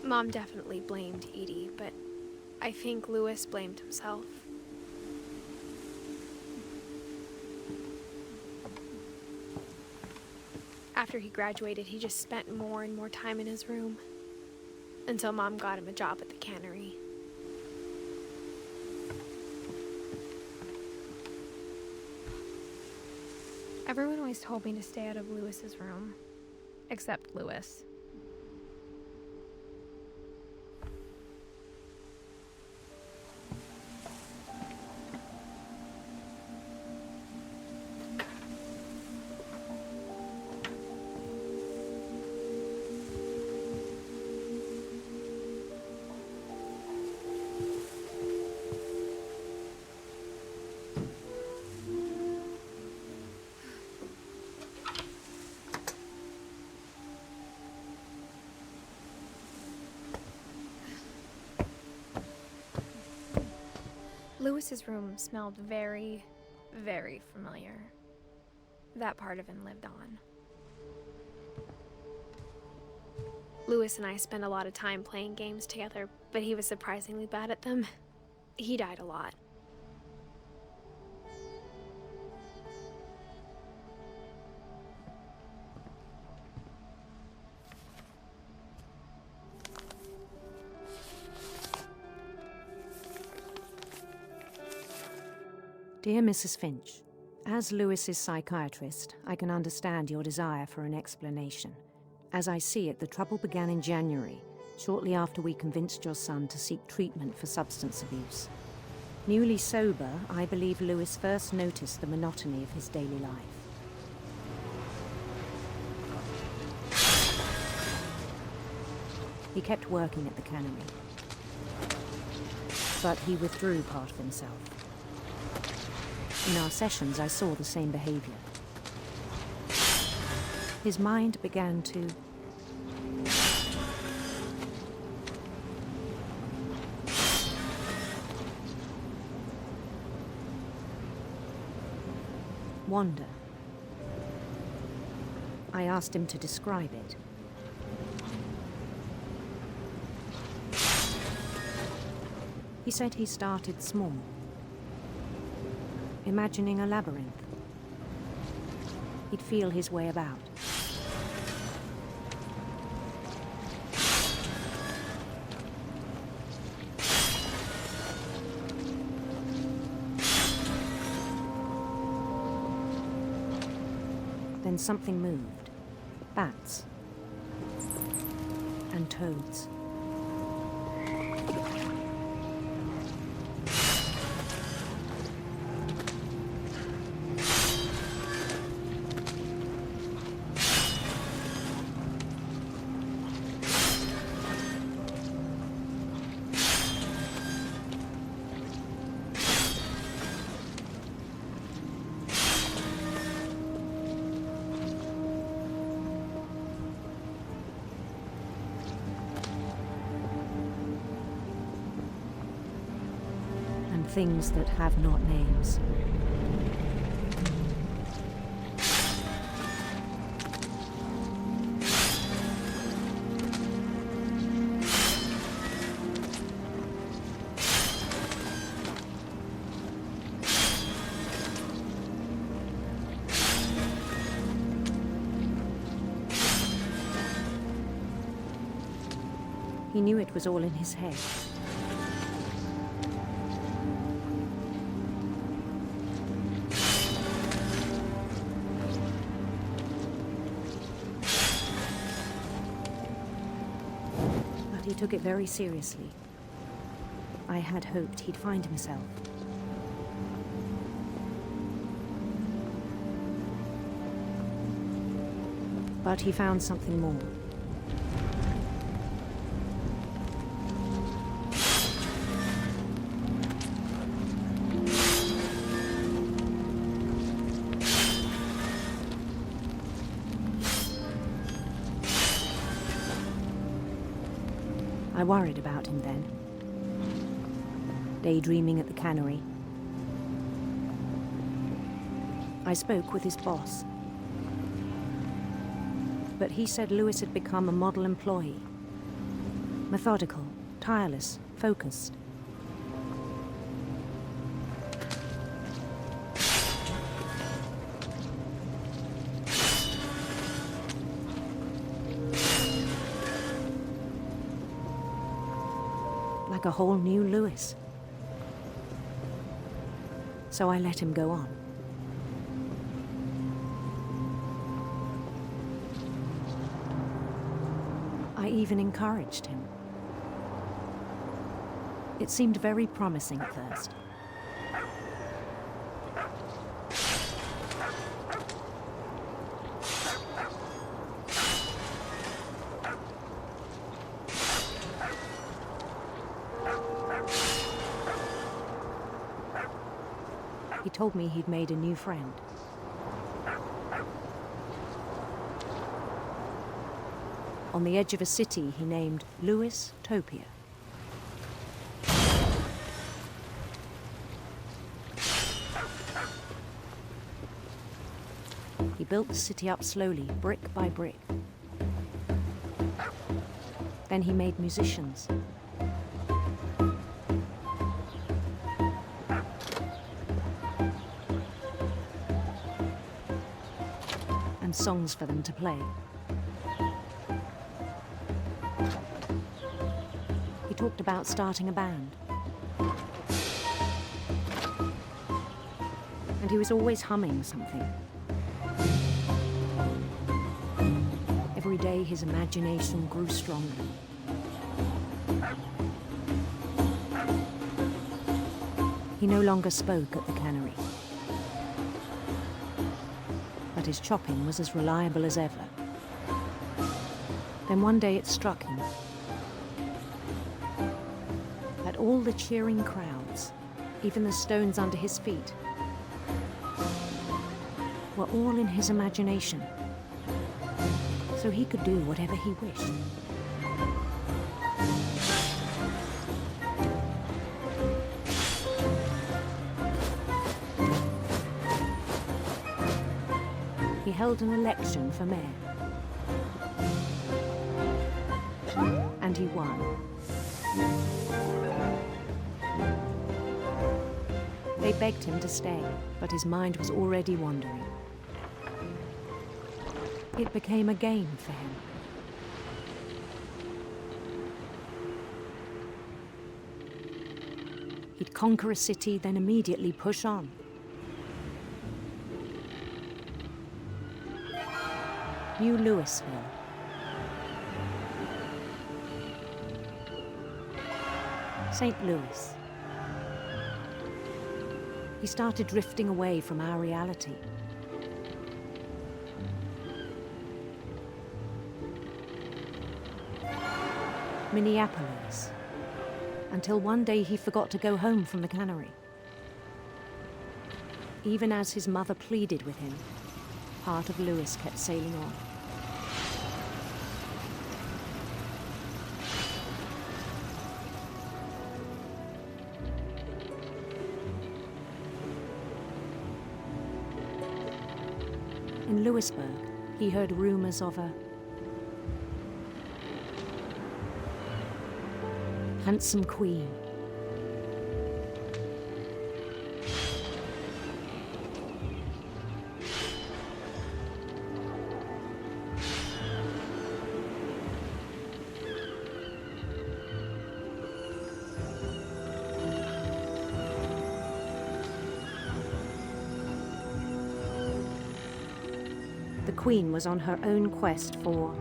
Mom definitely blamed Edie, but I think Louis blamed himself. After he graduated, he just spent more and more time in his room, until Mom got him a job at the cannery. Everyone always told me to stay out of Louis's room, except Louis. Louis's room smelled very, very familiar. That part of him lived on. Louis and I spent a lot of time playing games together, but he was surprisingly bad at them. He died a lot. Dear Mrs. Finch, as Louis's psychiatrist, I can understand your desire for an explanation. As I see it, the trouble began in January, shortly after we convinced your son to seek treatment for substance abuse. Newly sober, I believe Louis first noticed the monotony of his daily life. He kept working at the cannery, but he withdrew part of himself. In our sessions, I saw the same behavior. His mind began to wander. I asked him to describe it. He said he started small, imagining a labyrinth. He'd feel his way about. Then something moved. Bats. And toads. Things that have not names. He knew it was all in his head. He took it very seriously. I had hoped he'd find himself. But he found something more. I worried about him then. Daydreaming at the cannery. I spoke with his boss. But he said Lewis had become a model employee. Methodical, tireless, focused. Like a whole new Lewis. So I let him go on. I even encouraged him. It seemed very promising at first. He told me he'd made a new friend. On the edge of a city he named Lewis Topia. He built the city up slowly, brick by brick. Then he made musicians. And songs for them to play. He talked about starting a band. And he was always humming something. Every day his imagination grew stronger. He no longer spoke at the cannery. But his chopping was as reliable as ever. Then one day it struck him. That all the cheering crowds, even the stones under his feet, were all in his imagination. So he could do whatever he wished. He held an election for mayor. And he won. They begged him to stay, but his mind was already wandering. It became a game for him. He'd conquer a city, then immediately push on. New Louisville. St. Louis. He started drifting away from our reality. Minneapolis. Until one day he forgot to go home from the cannery. Even as his mother pleaded with him, part of Louis kept sailing on. In Louisburg, he heard rumors of a handsome queen. The queen was on her own quest for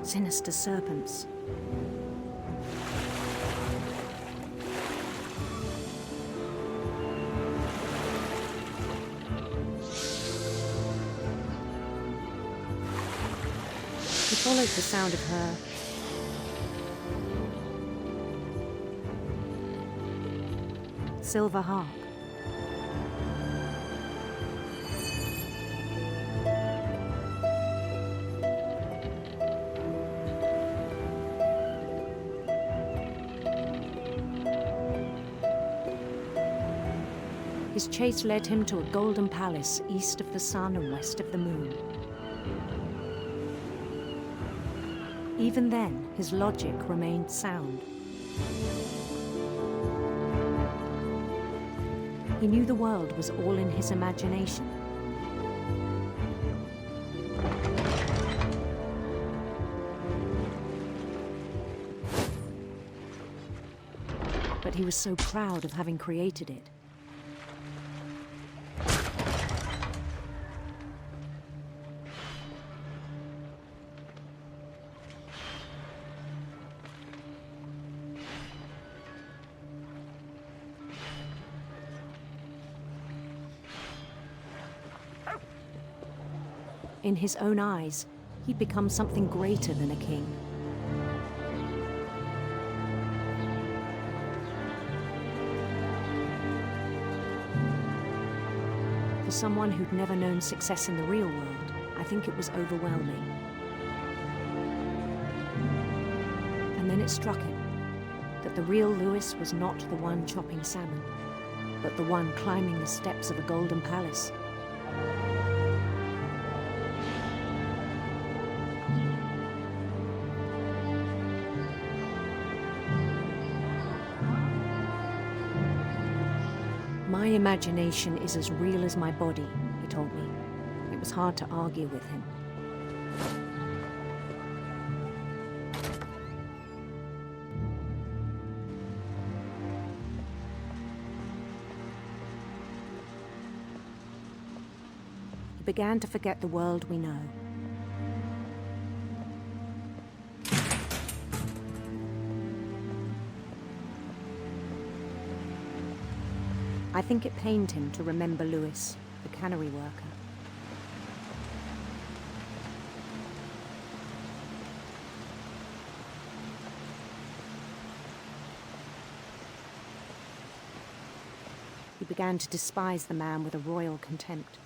sinister serpents. He followed the sound of her silver harp. His chase led him to a golden palace east of the sun and west of the moon. Even then, his logic remained sound. He knew the world was all in his imagination. But he was so proud of having created it. In his own eyes, he'd become something greater than a king. For someone who'd never known success in the real world, I think it was overwhelming. And then it struck him that the real Louis was not the one chopping salmon, but the one climbing the steps of a golden palace. My imagination is as real as my body, he told me. It was hard to argue with him. He began to forget the world we know. I think it pained him to remember Louis, the cannery worker. He began to despise the man with a royal contempt.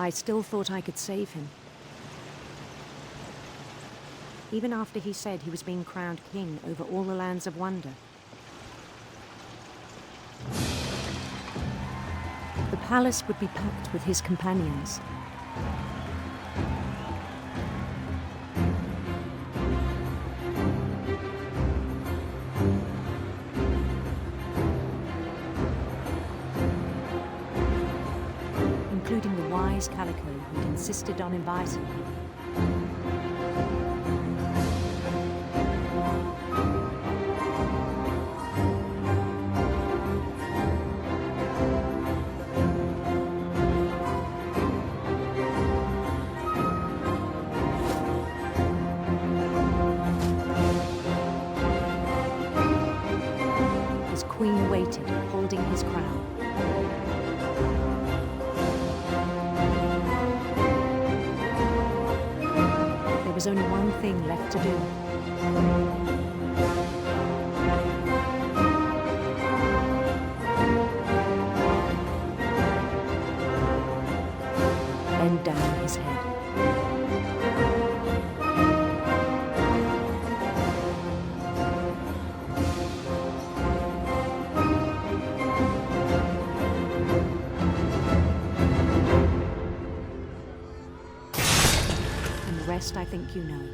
I still thought I could save him. Even after he said he was being crowned king over all the lands of wonder. The palace would be packed with his companions. Miss Calico who'd insisted on inviting me. His queen waited, holding his crown. There was only one thing left to do. Bend down his head. I think you know.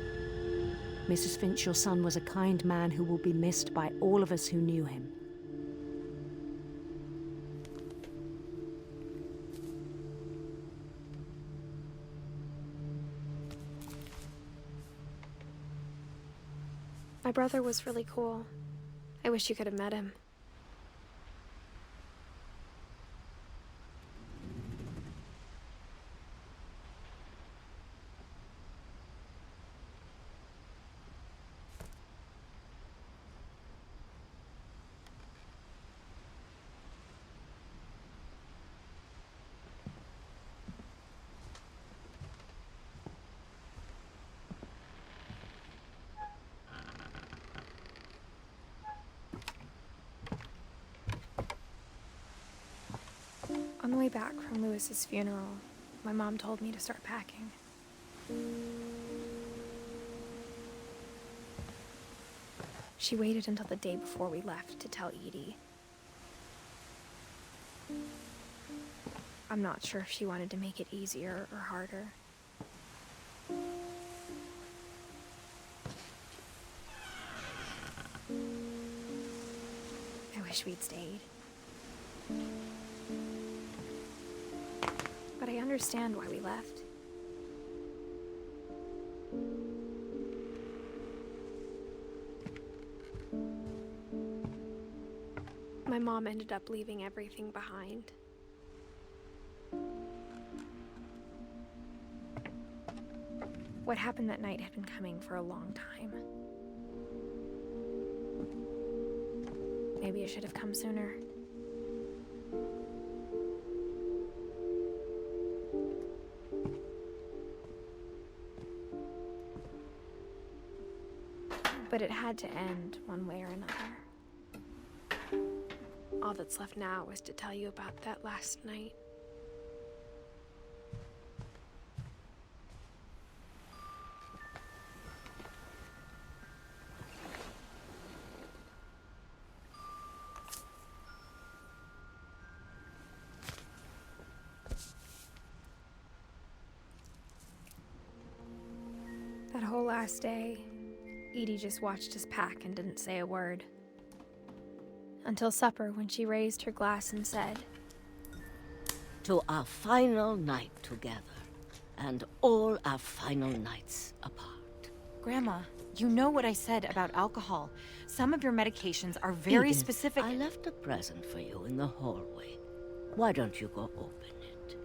Mrs. Finch, your son was a kind man who will be missed by all of us who knew him. My brother was really cool. I wish you could have met him. On the way back from Lewis's funeral, my mom told me to start packing. She waited until the day before we left to tell Edie. I'm not sure if she wanted to make it easier or harder. I wish we'd stayed. But I understand why we left. My mom ended up leaving everything behind. What happened that night had been coming for a long time. Maybe it should have come sooner. But it had to end one way or another. All that's left now is to tell you about that last night. That whole last day, Edie just watched us pack and didn't say a word. Until supper, when she raised her glass and said, "To our final night together, and all our final nights apart." Grandma, you know what I said about alcohol. Some of your medications are very Edith, specific. I left a present for you in the hallway. Why don't you go open it?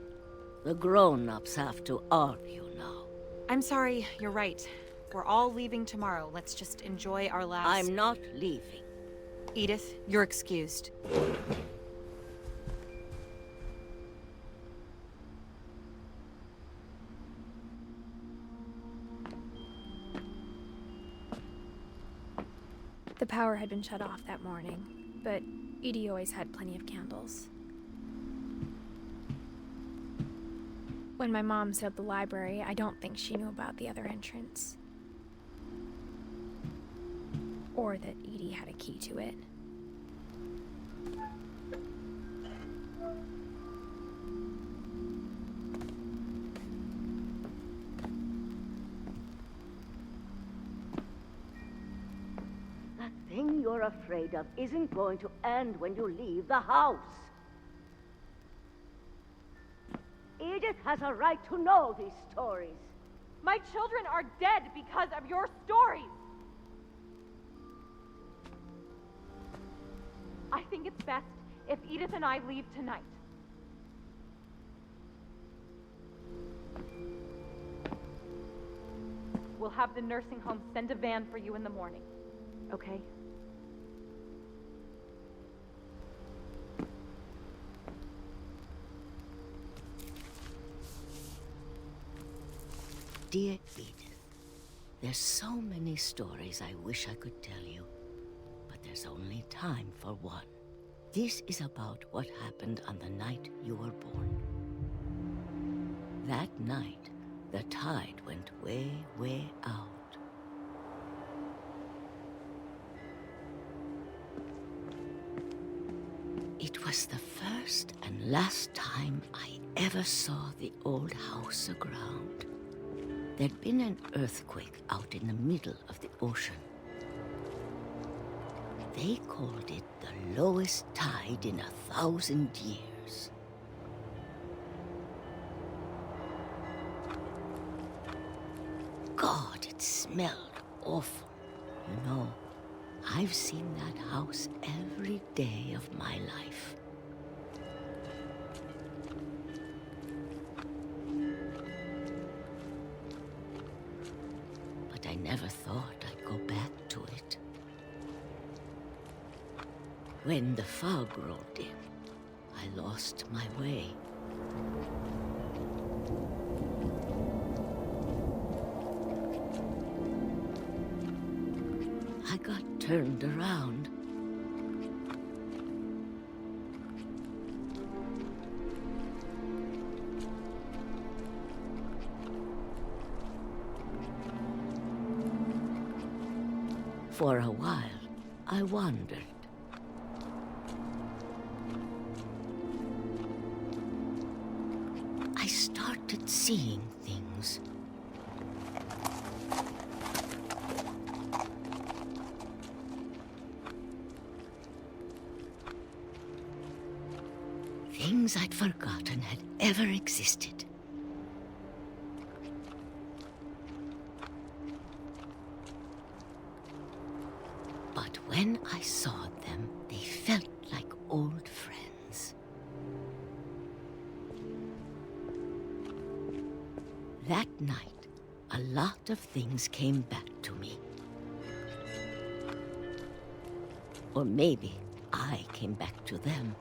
The grown-ups have to argue now. I'm sorry, you're right. We're all leaving tomorrow. Let's just enjoy our last... I'm not leaving. Edith, you're excused. The power had been shut off that morning, but Edie always had plenty of candles. When my mom sealed the library, I don't think she knew about the other entrance. Or that Edie had a key to it. That thing you're afraid of isn't going to end when you leave the house. Edith! Edith has a right to know these stories. My children are dead because of your stories! I think it's best if Edith and I leave tonight. We'll have the nursing home send a van for you in the morning, okay? Dear Edith, there's so many stories I wish I could tell you, but there's only time for one. This is about what happened on the night you were born. That night, the tide went way, way out. It was the first and last time I ever saw the old house aground. There'd been an earthquake out in the middle of the ocean. They called it the lowest tide in 1,000 years. God, it smelled awful. You know, I've seen that house every day of my life. But I never thought I'd go back to it. When the fog rolled in, I lost my way. I got turned around. For a while, I wandered. I started seeing things. Things I'd forgotten had ever existed. But when I saw them, they felt like old friends. That night, a lot of things came back to me. Or maybe I came back to them.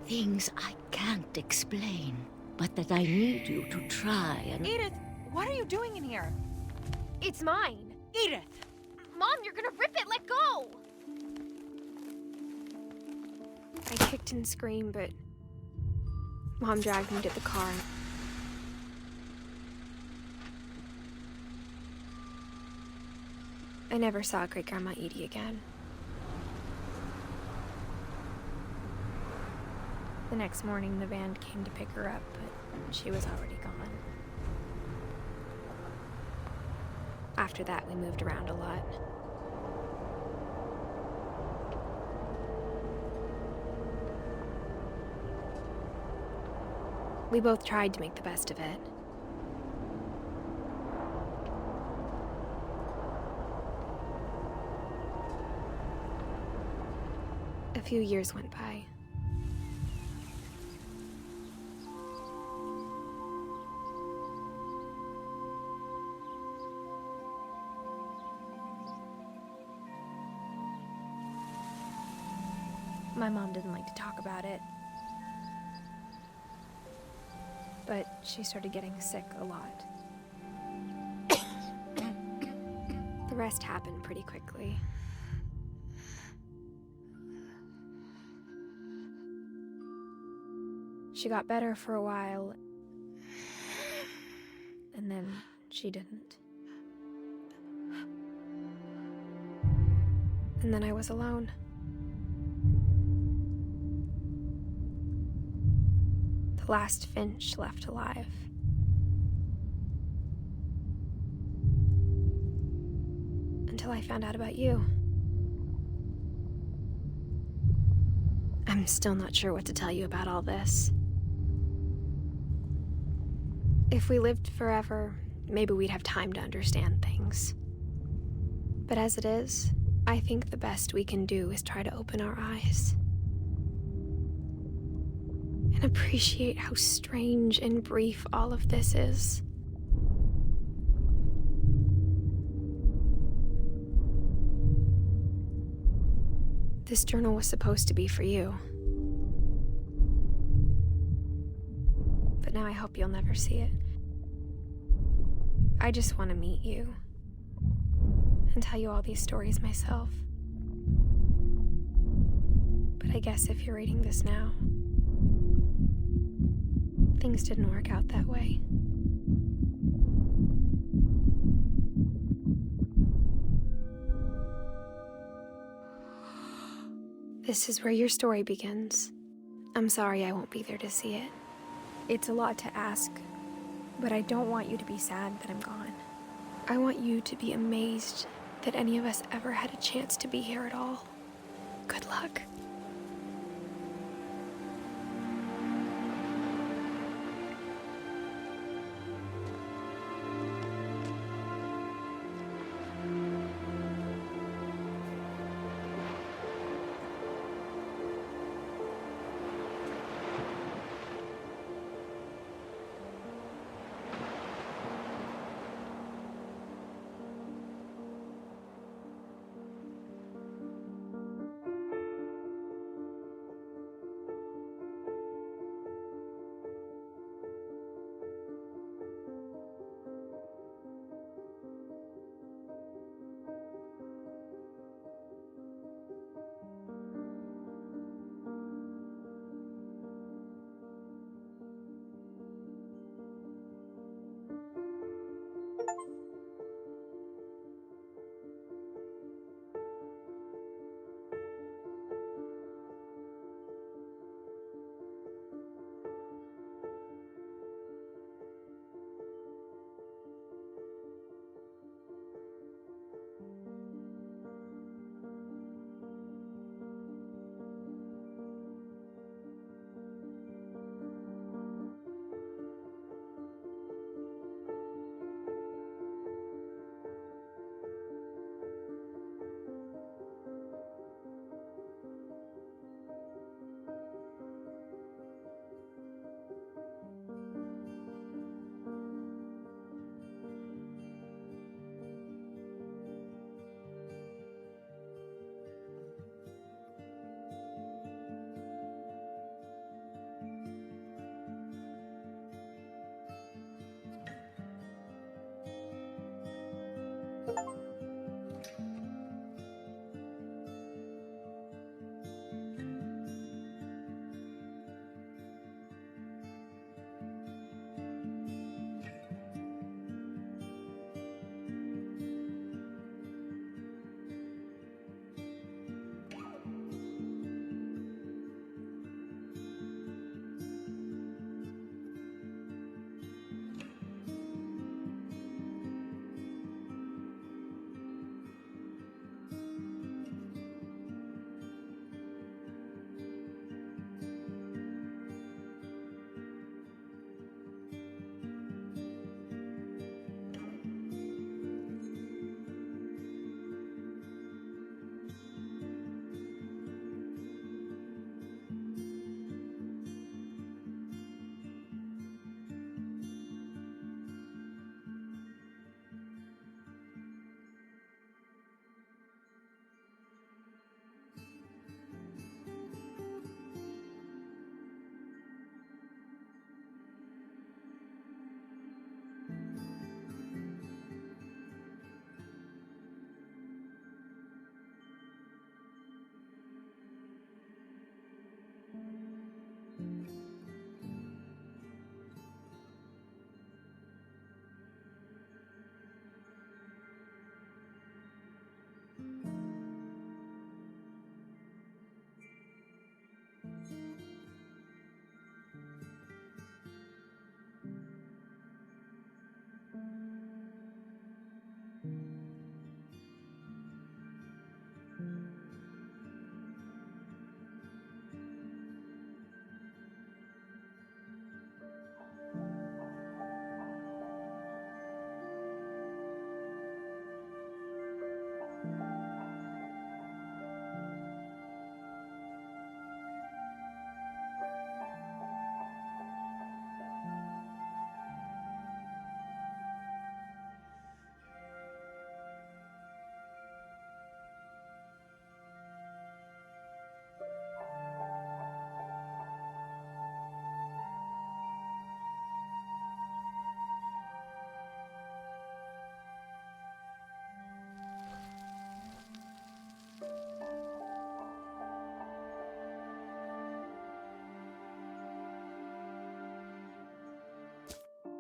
Things I can't explain, but that I need you to try and... Edith, what are you doing in here? It's mine. Edith! Mom, you're gonna rip it! Let go! I kicked and screamed, but Mom dragged me to the car. I never saw Great-Grandma Edie again. The next morning, the van came to pick her up, but she was already gone. After that, we moved around a lot. We both tried to make the best of it. A few years went by. My mom didn't like to talk about it. But she started getting sick a lot. The rest happened pretty quickly. She got better for a while, and then she didn't. And then I was alone. The last Finch left alive. until I found out about you. I'm still not sure what to tell you about all this. If we lived forever, maybe we'd have time to understand things. But as it is, I think the best we can do is try to open our eyes. And appreciate how strange and brief all of this is. This journal was supposed to be for you. But now I hope you'll never see it. I just want to meet you and tell you all these stories myself. But I guess if you're reading this now, things didn't work out that way. This is where your story begins. I'm sorry I won't be there to see it. It's a lot to ask, but I don't want you to be sad that I'm gone. I want you to be amazed that any of us ever had a chance to be here at all. Good luck.